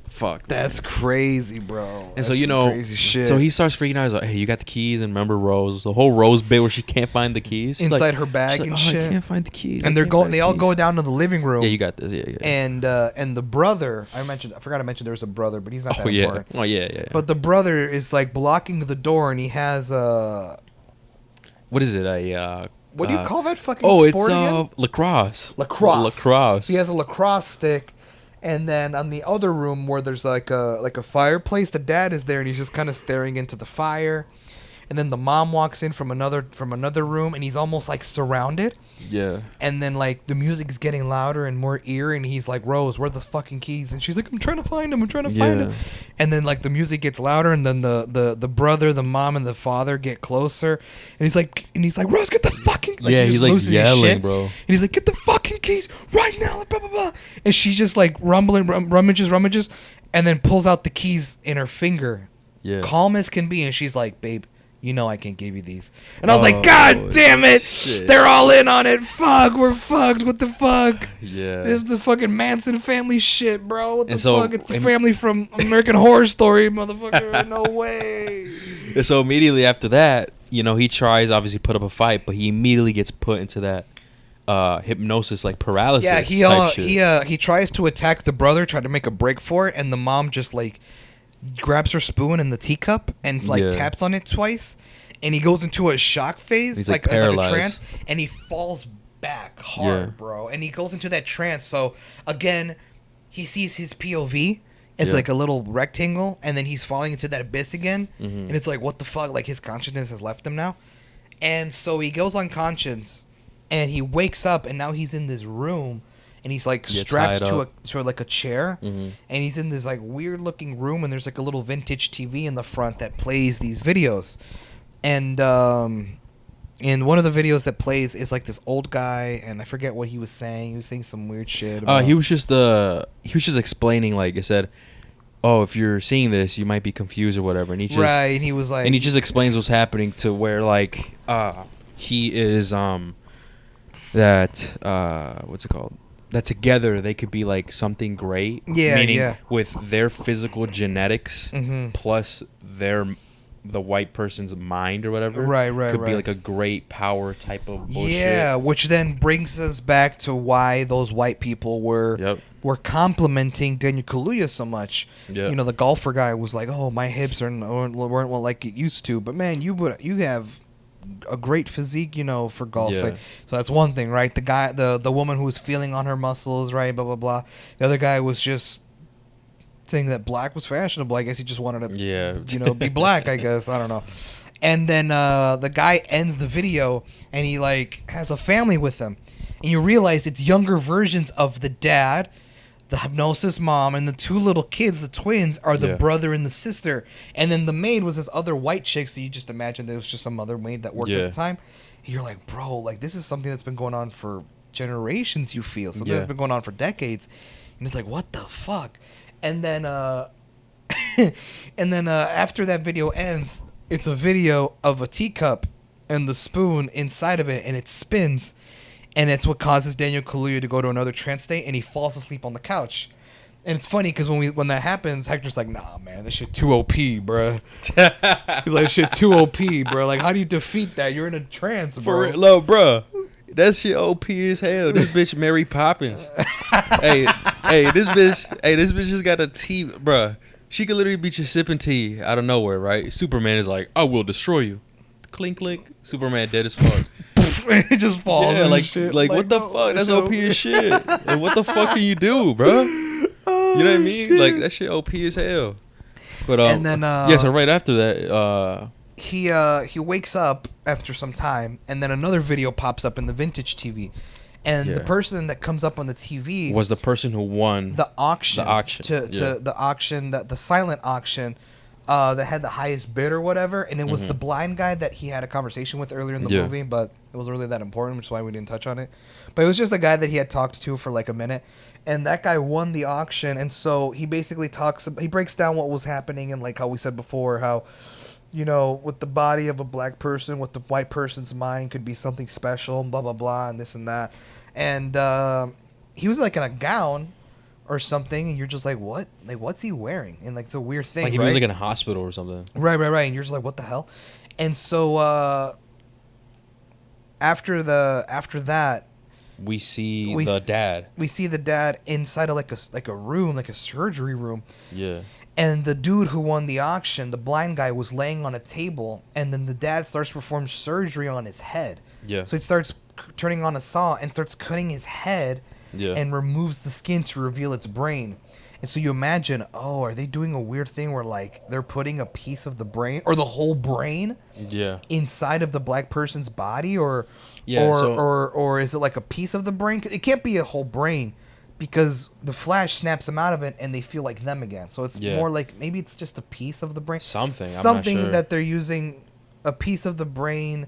Fuck. That's crazy, bro. And so crazy shit. So he starts freaking out. He's like, "Hey, you got the keys?" And remember Rose, the whole Rose bit where she can't find the keys inside her bag and shit. I can't find the keys. And they all go down to the living room. Yeah, you got this. Yeah. And the brother, I forgot to mention there was a brother, but he's not that important. Oh yeah. But the brother is like blocking the door, and he has what is it? What do you call that fucking sport again? Lacrosse. Lacrosse. He has a lacrosse stick. And then on the other room where there's like a fireplace, the dad is there, and he's just kind of staring into the fire. And then the mom walks in from another room, and he's almost like surrounded. Yeah. And then like the music's getting louder and more eerie, and he's like, "Rose, where are the fucking keys?" And she's like, "I'm trying to find him. Find him." And then like the music gets louder, and then the brother, the mom, and the father get closer, and he's like, "Rose, get the fucking he's like yelling, bro." And he's like, "Get the fucking keys right now!" Like, blah blah blah. And she just like rummages, and then pulls out the keys in her finger, calm as can be, and she's like, "Babe, you know I can't give you these." And I was like, God damn it. Shit. They're all in on it. Fuck, we're fucked. What the fuck? Yeah. This is the fucking Manson family shit, bro. What the fuck? It's the family from American Horror Story, motherfucker. No way. And so immediately after that, he tries, obviously, put up a fight, but he immediately gets put into that hypnosis, like paralysis type shit. He tries to attack the brother, try to make a break for it, and the mom just like grabs her spoon in the teacup and like taps on it twice, and he goes into a shock phase. He's like paralyzed. Like a trance, and he falls back hard, bro. And he goes into that trance. So again, he sees his POV as like a little rectangle, and then he's falling into that abyss again. And it's like, what the fuck? Like his consciousness has left him now. And so he goes unconscious, and he wakes up, and now he's in this room. and he's like strapped to like a chair, and he's in this like weird looking room, and there's like a little vintage TV in the front that plays these videos, and one of the videos that plays is like this old guy, and I forget what he was saying. He was saying some weird shit. He was just explaining, like I said, oh, if you're seeing this, you might be confused or whatever. And he just and he was like, and he just explains what's happening to where like he is what's it called? That together they could be like something great. Yeah, meaning with their physical genetics plus the white person's mind or whatever, could be like a great power type of bullshit. Yeah, which then brings us back to why those white people were complimenting Daniel Kaluuya so much. Yep. You know, the golfer guy was like, "Oh, my hips weren't like it used to," but man, you have a great physique, you know, for golf. Yeah. Like, so that's one thing, right? The guy, the woman who was feeling on her muscles, right? Blah blah blah. The other guy was just saying that black was fashionable. I guess he just wanted to, be black. I guess, I don't know. And then the guy ends the video, and he like has a family with him, and you realize it's younger versions of the dad, the hypnosis mom, and the two little kids, the twins, are the brother and the sister. And then the maid was this other white chick, so you just imagine there was just some other maid that worked at the time. And you're like, bro, like this is something that's been going on for generations. You feel something that's been going on for decades, and it's like, what the fuck? And then, after that video ends, it's a video of a teacup and the spoon inside of it, and it spins, and it's what causes Daniel Kaluuya to go to another trance state, and he falls asleep on the couch. And it's funny because when that happens, Hector's like, "Nah, man, this shit too OP, bro." He's like, "Shit too OP, bro. Like, how do you defeat that? You're in a trance, bro." For real, bro. That shit OP as hell. This bitch Mary Poppins. hey, this bitch just got a tea, bruh. She could literally be just sipping tea out of nowhere, right? Superman is like, "I will destroy you." Clink, clink. Superman dead as fuck. It just falls. Yeah, like what the fuck? That's OP as shit. Like, what the fuck can you do, bro? You know what I mean? Shit. Like that shit OP as hell. But and then so right after that, he wakes up after some time, and then another video pops up in the vintage TV, and the person that comes up on the TV was the person who won the auction. The silent auction that had the highest bid or whatever, and it was the blind guy that he had a conversation with earlier in the movie, but it wasn't really that important, which is why we didn't touch on it. But it was just a guy that he had talked to for like a minute, and that guy won the auction, and so he basically he breaks down what was happening, and like how we said before, how, you know, with the body of a black person, with the white person's mind could be something special, and blah blah blah, and this and that, and he was like in a gown or something, and you're just like, what? Like, what's he wearing? And like, it's a weird thing. Like he was like in a hospital or something. Right. And you're just like, what the hell? And so after that, we see the dad. We see the dad inside of like a room, like a surgery room. Yeah. And the dude who won the auction, the blind guy, was laying on a table, and then the dad starts to perform surgery on his head. Yeah. So he starts turning on a saw and starts cutting his head. Yeah. And removes the skin to reveal its brain. And so you imagine, oh, are they doing a weird thing where like they're putting a piece of the brain or the whole brain inside of the black person's body, or is it like a piece of the brain? It can't be a whole brain because the Flash snaps them out of it and they feel like them again. So it's more like maybe it's just a piece of the brain. Something I'm not sure. That they're using a piece of the brain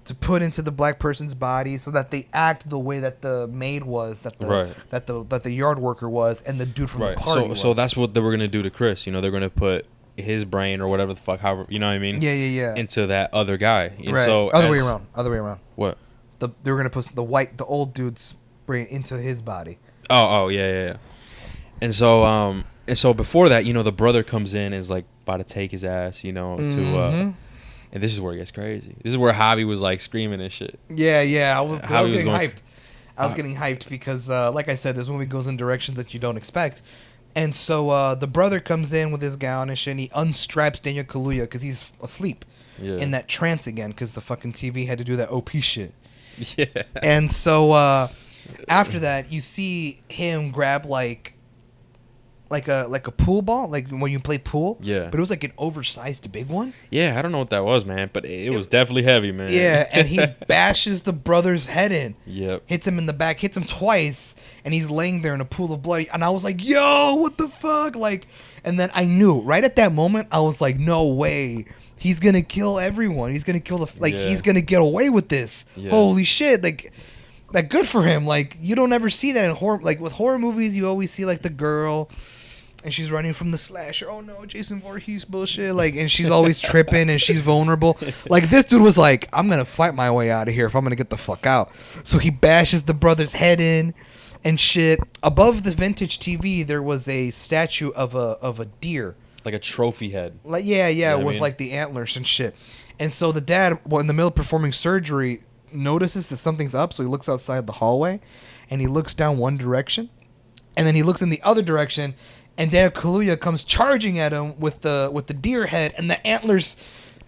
to put into the black person's body so that they act the way that the maid was, that the yard worker was, and the dude from the party was. So that's what they were gonna do to Chris. You know, they're gonna put his brain or whatever the fuck, however, you know what I mean? Yeah. Into that other guy. And right. So other way around. What? They were gonna put the old dude's brain into his body. Oh yeah. And so before that, you know, the brother comes in and is like about to take his ass, you know, to and this is where it gets crazy. This is where Javi was like screaming and shit. Yeah. I was getting hyped. I was getting hyped because, like I said, this movie goes in directions that you don't expect. And so the brother comes in with his gown and shit, and he unstraps Daniel Kaluuya because he's asleep in that trance again because the fucking TV had to do that OP shit. Yeah. And so after that, you see him grab like like a pool ball, like when you play pool. Yeah. But it was like an oversized big one. Yeah, I don't know what that was, man, but it was definitely heavy, man. Yeah, and he bashes the brother's head in. Yep. Hits him in the back, hits him twice, and he's laying there in a pool of blood. And I was like, yo, what the fuck? Like, and then I knew right at that moment, I was like, no way. He's going to kill everyone. He's going to kill he's going to get away with this. Yeah. Holy shit. Like, good for him. Like, you don't ever see that in horror. Like, with horror movies, you always see, like, the girl, and she's running from the slasher. Oh, no, Jason Voorhees bullshit. Like, and she's always tripping, and she's vulnerable. Like, this dude was like, I'm going to fight my way out of here if I'm going to get the fuck out. So he bashes the brother's head in and shit. Above the vintage TV, there was a statue of a deer. Like a trophy head. Like, yeah, you know with, like, the antlers and shit. And so the dad, in the middle of performing surgery, notices that something's up, so he looks outside the hallway, and he looks down one direction, and then he looks in the other direction, and Daniel Kaluuya comes charging at him with the deer head, and the antlers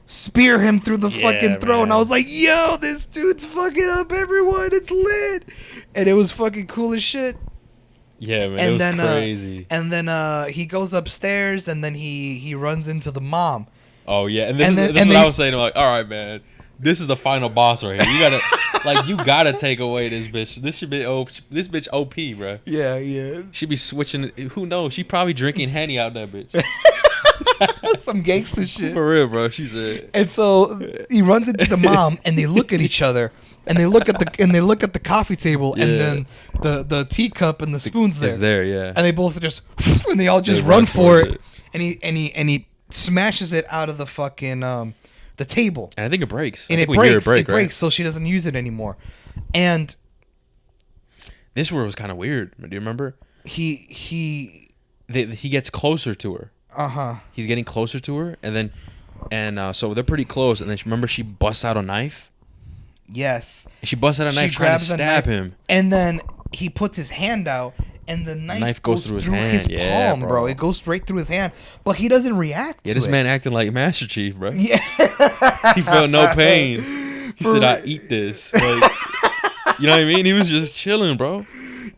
spear him through the fucking throat. Man. And I was like, yo, this dude's fucking up everyone. It's lit. And it was fucking cool as shit. Yeah, man, and it was crazy. And then he goes upstairs, and then he runs into the mom. Oh, yeah. And this is what I was saying. I'm like, all right, man. This is the final boss right here. You gotta take away this bitch. This should be this bitch OP, bro. Yeah, yeah. She be switching. Who knows? She probably drinking Henny out that bitch. Some gangster shit. For real, bro. She said. And so he runs into the mom, and they look at each other, and they look at the coffee table, and then the teacup and the spoons there. It's there, yeah. And they both just and they all just run for it. And he smashes it out of the fucking the table. And I think it breaks. And it breaks. It breaks, so she doesn't use it anymore. And this word was kind of weird. Do you remember? He gets closer to her. He's getting closer to her, and so they're pretty close. And then remember, she busts out a knife. Yes. And she busts out a knife trying to stab him. And then he puts his hand out, and the knife goes through his hand. Palm, bro. It goes straight through his hand, but he doesn't react to it. Yeah, this man acting like Master Chief, bro. Yeah. He felt no pain. He said, I eat this. Like, you know what I mean? He was just chilling, bro.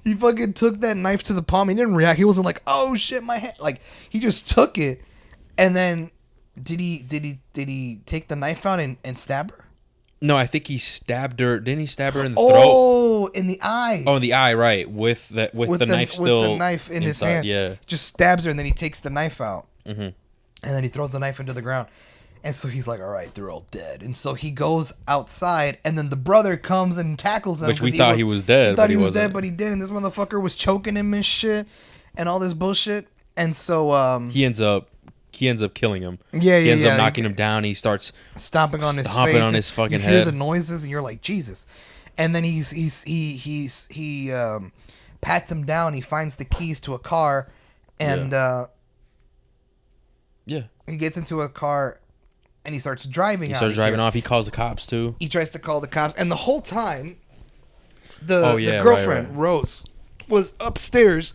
He fucking took that knife to the palm. He didn't react. He wasn't like, oh shit, my hand. Like, he just took it. And then did he take the knife out and stab her? No, I think he stabbed her. Didn't he stab her in the throat? Oh, in the eye. Oh, in the eye, right. With the knife still with the knife in his hand. Yeah. Just stabs her, and then he takes the knife out. Mm-hmm. And then he throws the knife into the ground. And so he's like, all right, they're all dead. And so he goes outside, and then the brother comes and tackles him. Which we thought he was dead. We thought he was dead, but he didn't. This motherfucker was choking him and shit and all this bullshit. And so he ends up killing him. Yeah, he ends up knocking him down. He starts stomping on his fucking head. You hear the noises, and you're like, Jesus. And then he pats him down. He finds the keys to a car, and he gets into a car, and he starts driving. He starts driving off. He calls the cops too. He tries to call the cops, and the whole time, the girlfriend Rose was upstairs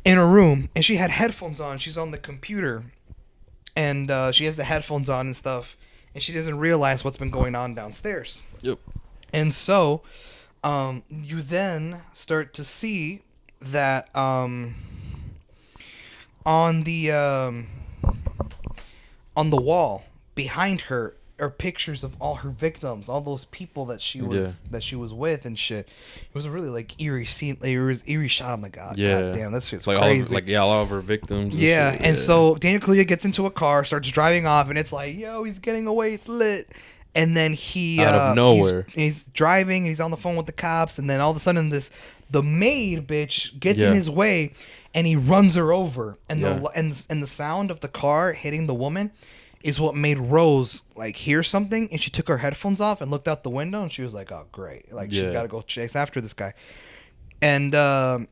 in her room, and she had headphones on. She's on the computer, and she has the headphones on and stuff, and she doesn't realize what's been going on downstairs. Yep. And so, you then start to see that on the wall behind her are pictures of all her victims, all those people that she was with and shit. It was a really like eerie scene. Like, it was eerie shot. I'm like, God damn, that's just like crazy. All of her victims. And so Daniel Kaluuya gets into a car, starts driving off, and it's like, yo, he's getting away, it's lit. And then he out of nowhere, he's driving, and he's on the phone with the cops, and then all of a sudden the maid bitch gets in his way, and he runs her over, and the sound of the car hitting the woman is what made Rose like hear something, and she took her headphones off and looked out the window, and she was like, "Oh, great! Like she's got to go chase after this guy." And Daniel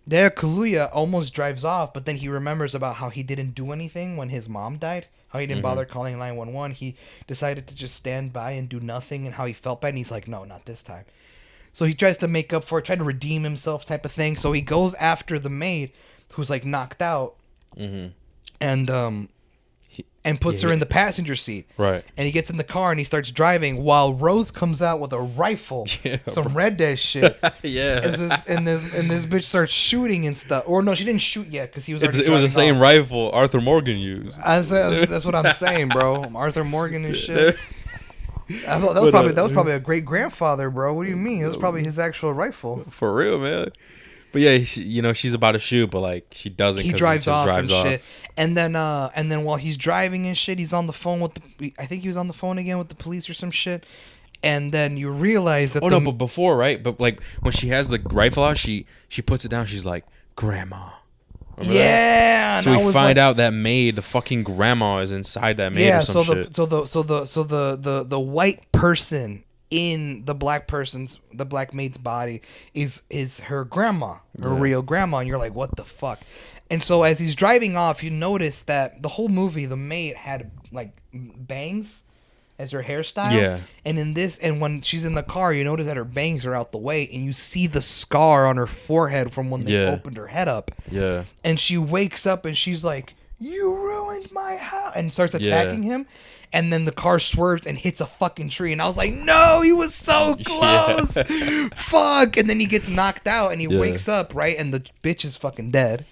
Kaluuya almost drives off, but then he remembers about how he didn't do anything when his mom died. How he didn't bother calling 911. He decided to just stand by and do nothing, and how he felt bad. And he's like, "No, not this time." So he tries to make up for it, try to redeem himself, type of thing. So he goes after the maid, who's like knocked out, and and puts her in the passenger seat. Right. And he gets in the car and he starts driving while Rose comes out with a rifle, some Red Dead shit. Yeah. And this bitch starts shooting and stuff. Or no, she didn't shoot yet because he was. It was the same rifle Arthur Morgan used. That's what I'm saying, bro. Arthur Morgan and shit. That was probably a great grandfather, bro. What do you mean? It was probably his actual rifle. For real, man. But yeah, she's about to shoot, but like she doesn't. He drives off and shit, and then while he's driving and shit, he's on the phone with I think he was on the phone again with the police or some shit, and then you realize that. Oh no! But before, right? But like when she has the rifle out, she puts it down. She's like, "Grandma." Remember that? So we find out that maid, the fucking grandma, is inside that maid. Or some shit. The white person in the black maid's body is her grandma, her real grandma, and you're like, what the fuck? And so as he's driving off, you notice that the whole movie, the maid had like bangs as her hairstyle. Yeah. And when she's in the car, you notice that her bangs are out the way, and you see the scar on her forehead from when they opened her head up. Yeah. And she wakes up and she's like, "You ruined my house," and starts attacking him. And then the car swerves and hits a fucking tree. And I was like, no, he was so close. Fuck. And then he gets knocked out and he wakes up, right? And the bitch is fucking dead.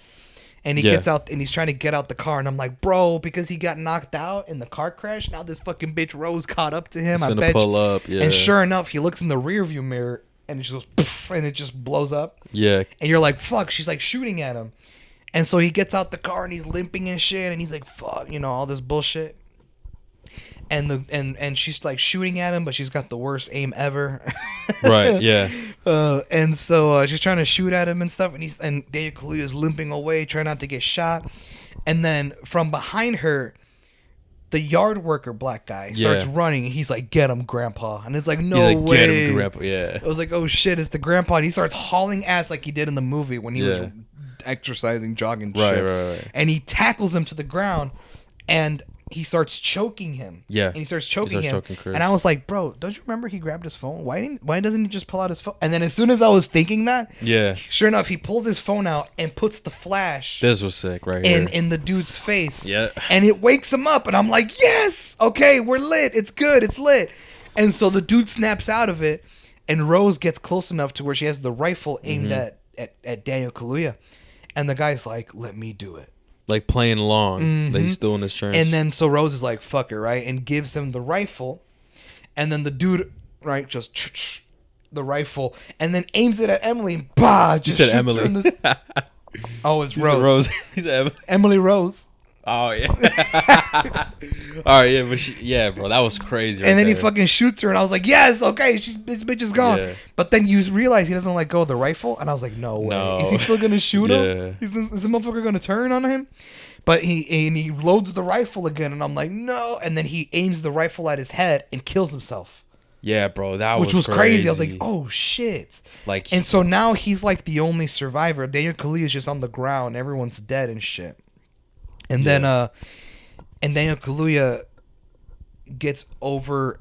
And he gets out and he's trying to get out the car. And I'm like, bro, because he got knocked out in the car crash, now this fucking bitch Rose caught up to him. He's gonna pull up, yeah. And sure enough, he looks in the rearview mirror and it just goes, poof, and it just blows up. Yeah. And you're like, fuck, she's like shooting at him. And so he gets out the car and he's limping and shit. And he's like, fuck, all this bullshit. And she's like shooting at him, but she's got the worst aim ever. Right. Yeah. And so she's trying to shoot at him and stuff, and Daniel Kaluuya is limping away, trying not to get shot. And then from behind her, the yard worker black guy starts running, and he's like, "Get him, Grandpa!" And it's like, "No way!" Get him, Grandpa! Yeah. I was like, "Oh shit, it's the Grandpa!" And he starts hauling ass like he did in the movie when he was exercising, jogging, shit. Right. And he tackles him to the ground, and he starts choking him. Yeah. And he starts choking him. And I was like, bro, don't you remember he grabbed his phone? Why doesn't he just pull out his phone? And then as soon as I was thinking that, sure enough, he pulls his phone out and puts the flash. This was sick right here. In the dude's face. Yeah. And it wakes him up. And I'm like, yes! Okay, we're lit. It's good. It's lit. And so the dude snaps out of it. And Rose gets close enough to where she has the rifle aimed at Daniel Kaluuya. And the guy's like, let me do it. Like playing along, that he's still in his trance. And then so Rose is like, fuck it, right? And gives him the rifle. And then the dude, right, just the rifle. And then aims it at Emily. And bah! Just you said Emily. Oh, it's Rose. Rose. He said Emily Rose. Oh, yeah. All right, yeah, but bro, that was crazy. And then he fucking shoots her, and I was like, yes, okay, this bitch is gone. Yeah. But then you realize he doesn't let go of the rifle, and I was like, no way. No. Is he still going to shoot him? Is the motherfucker going to turn on him? But he loads the rifle again, and I'm like, no. And then he aims the rifle at his head and kills himself. Yeah, bro, which was crazy. I was like, oh, shit. And so now he's like the only survivor. Daniel Kaluuya is just on the ground. Everyone's dead and shit. And then and Daniel Kaluuya gets over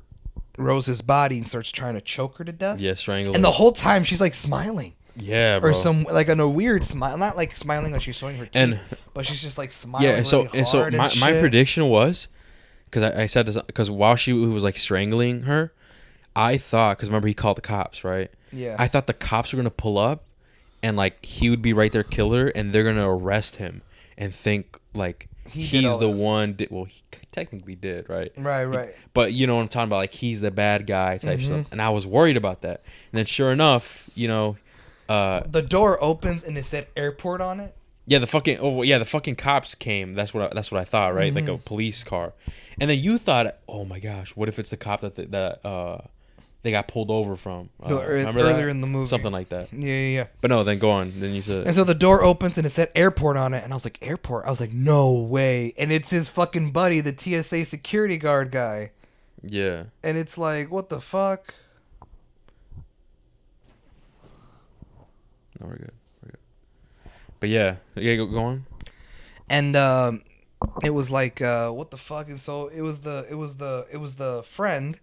Rose's body and starts trying to choke her to death. Yeah, strangle her. And the whole time she's like smiling. Yeah, bro. Or some like on a weird smile, not like smiling like she's showing her teeth, but she's just like smiling. Yeah, so really hard my prediction was, because I said this, because while she was like strangling her, I thought, because remember he called the cops, right? Yeah. I thought the cops were gonna pull up, and he would be right there, kill her, and they're gonna arrest him and think he's the one. Well, he technically did, right? Right. But you know what I'm talking about, he's the bad guy type stuff, and I was worried about that. And then sure enough, the door opens and it said airport on it. Yeah, the fucking cops came. That's what I thought, right? Like a police car. And then you thought, oh my gosh, what if it's the cop that they got pulled over from? Remember earlier in the movie, something like that. Yeah. But no, then go on. Then you said. And so the door opens and it said airport on it, and I was like, airport. I was like, no way. And it's his fucking buddy, the TSA security guard guy. Yeah. And it's like, what the fuck? No, we're good. But yeah, go on. And it was like, what the fuck? And so it was the friend,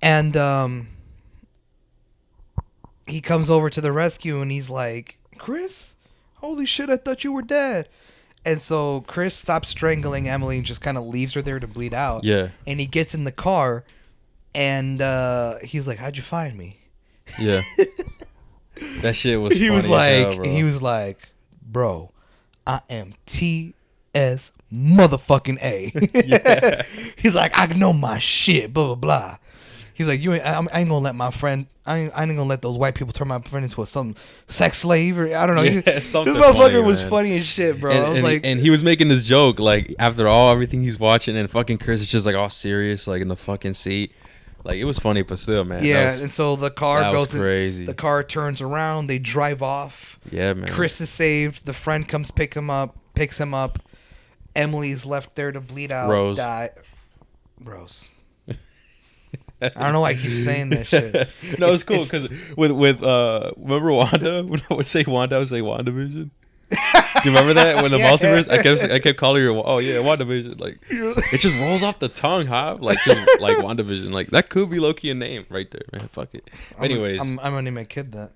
and he comes over to the rescue, and he's like, Chris, holy shit, I thought you were dead. And so Chris stops strangling Emily and just kind of leaves her there to bleed out. Yeah. And he gets in the car, and he's like, "How'd you find me?" Yeah. That shit was. He funny was as like, hell, bro. "Bro, I am T.S. motherfucking A." Yeah. He's like, "I know my shit." Blah blah blah. He's like, I ain't gonna let my friend. I ain't gonna let those white people turn my friend into some sex slave, or I don't know. Yeah, This something motherfucker funny, was man. funny as shit, bro. I was like, and he was making this joke like after everything he's watching, and fucking Chris is just like all serious, like in the fucking seat. Like it was funny, but still, man. yeah. And so the car that was goes. crazy. The car turns around. They drive off. Yeah, man. Chris is saved. The friend comes picks him up. Emily's left there to bleed out. Rose. Rose. I don't know why I keep saying that shit. No, it's cool because with remember Wanda? When I would say Wanda, I would say WandaVision. Do you remember that when the Yeah. multiverse? I kept calling her. Oh yeah, WandaVision. Like it just rolls off the tongue, huh? Like just like WandaVision. Like that could be low-key a name right there, man. Fuck it. Anyways, I'm gonna name my kid that.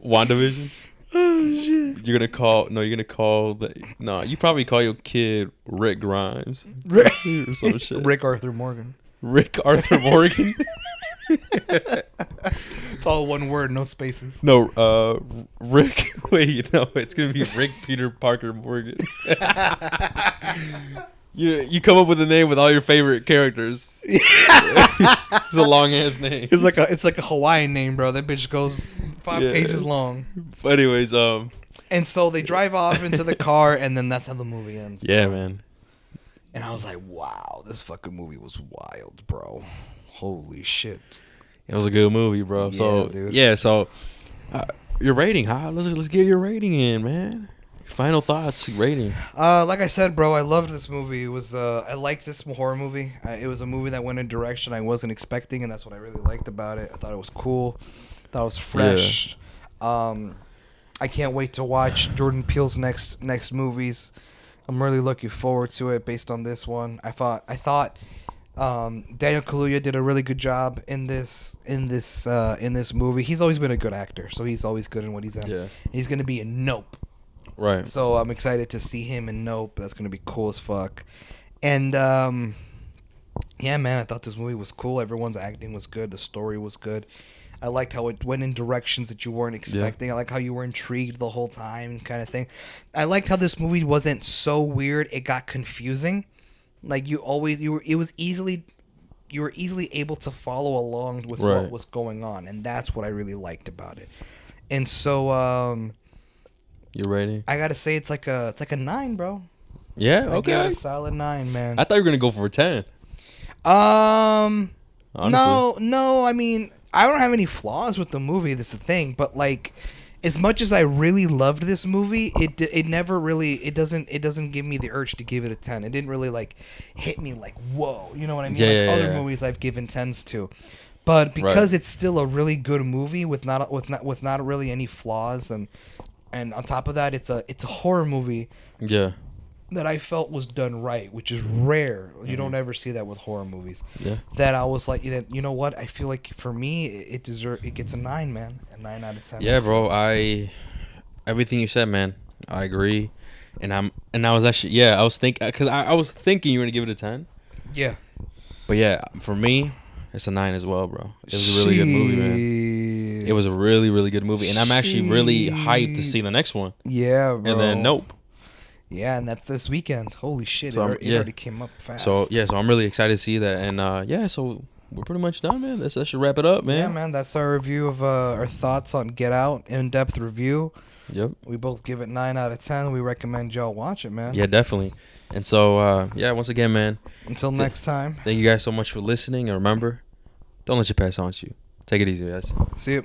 WandaVision. Oh shit. You're gonna call you probably call your kid Rick Grimes Rick, or some shit. Rick Arthur Morgan. Rick Arthur Morgan. It's all one word, no spaces. No, Rick. Wait, no, it's gonna be Rick Peter Parker Morgan. You come up with a name with all your favorite characters. It's a long ass name. It's like a Hawaiian name, bro. That bitch goes 5 pages long. But anyways, And so they drive off into the car, and then that's how the movie ends. yeah, man. And I was like, wow, this fucking movie was wild, bro. Holy shit. It was a good movie, bro. Yeah, So dude. yeah, so your rating, huh? Let's get your rating in, man. Final thoughts, rating. Like I said, bro, I loved this movie. It was I liked this horror movie. It was a movie that went in a direction I wasn't expecting, and that's what I really liked about it. I thought it was cool. Thought it was fresh. Yeah. I can't wait to watch Jordan Peele's next movies. I'm really looking forward to it based on this one. I thought Daniel Kaluuya did a really good job in this movie. He's always been a good actor, so he's always good in what he's in. Yeah. He's gonna be in Nope. Right. So I'm excited to see him in Nope. That's gonna be cool as fuck. And yeah, man, I thought this movie was cool. Everyone's acting was good. The story was good. I liked how it went in directions that you weren't expecting. Yeah. I like how you were intrigued the whole time, kind of thing. I liked how this movie wasn't so weird it got confusing. Like you were easily able to follow along with what was going on, and that's what I really liked about it. And so you rating? I gotta say it's like a 9, bro. Yeah, I okay. got a solid 9, man. I thought you were gonna go for a 10. Honestly. No. I mean, I don't have any flaws with the movie. That's the thing. But like, as much as I really loved this movie, it never really it doesn't give me the urge to give it a 10. It didn't really like hit me like whoa. You know what I mean? Yeah, other movies I've given 10s to. But because it's still a really good movie with not really any flaws, and on top of that, it's a horror movie. Yeah. That I felt was done right, which is rare. You don't ever see that with horror movies. Yeah. That I was like, you know what? I feel like for me, it gets a 9, man. A 9 out of 10. Yeah, bro. Everything you said, man. I agree. And I was actually, I was thinking, because I was thinking you were gonna give it a 10. Yeah. But yeah, for me, it's a 9 as well, bro. It was a really good movie, man. It was a really, really good movie, and I'm actually really hyped to see the next one. Yeah, bro. And then Nope. Yeah, and that's this weekend. Holy shit! So it already came up fast. So I'm really excited to see that, and so we're pretty much done, man. That should wrap it up, man. Yeah, man. That's our review of our thoughts on Get Out, in-depth review. Yep. We both give it 9 out of 10. We recommend y'all watch it, man. Yeah, definitely. And so once again, man. Until next time. Thank you guys so much for listening, and remember, don't let your past haunt you. Take it easy, guys. See you.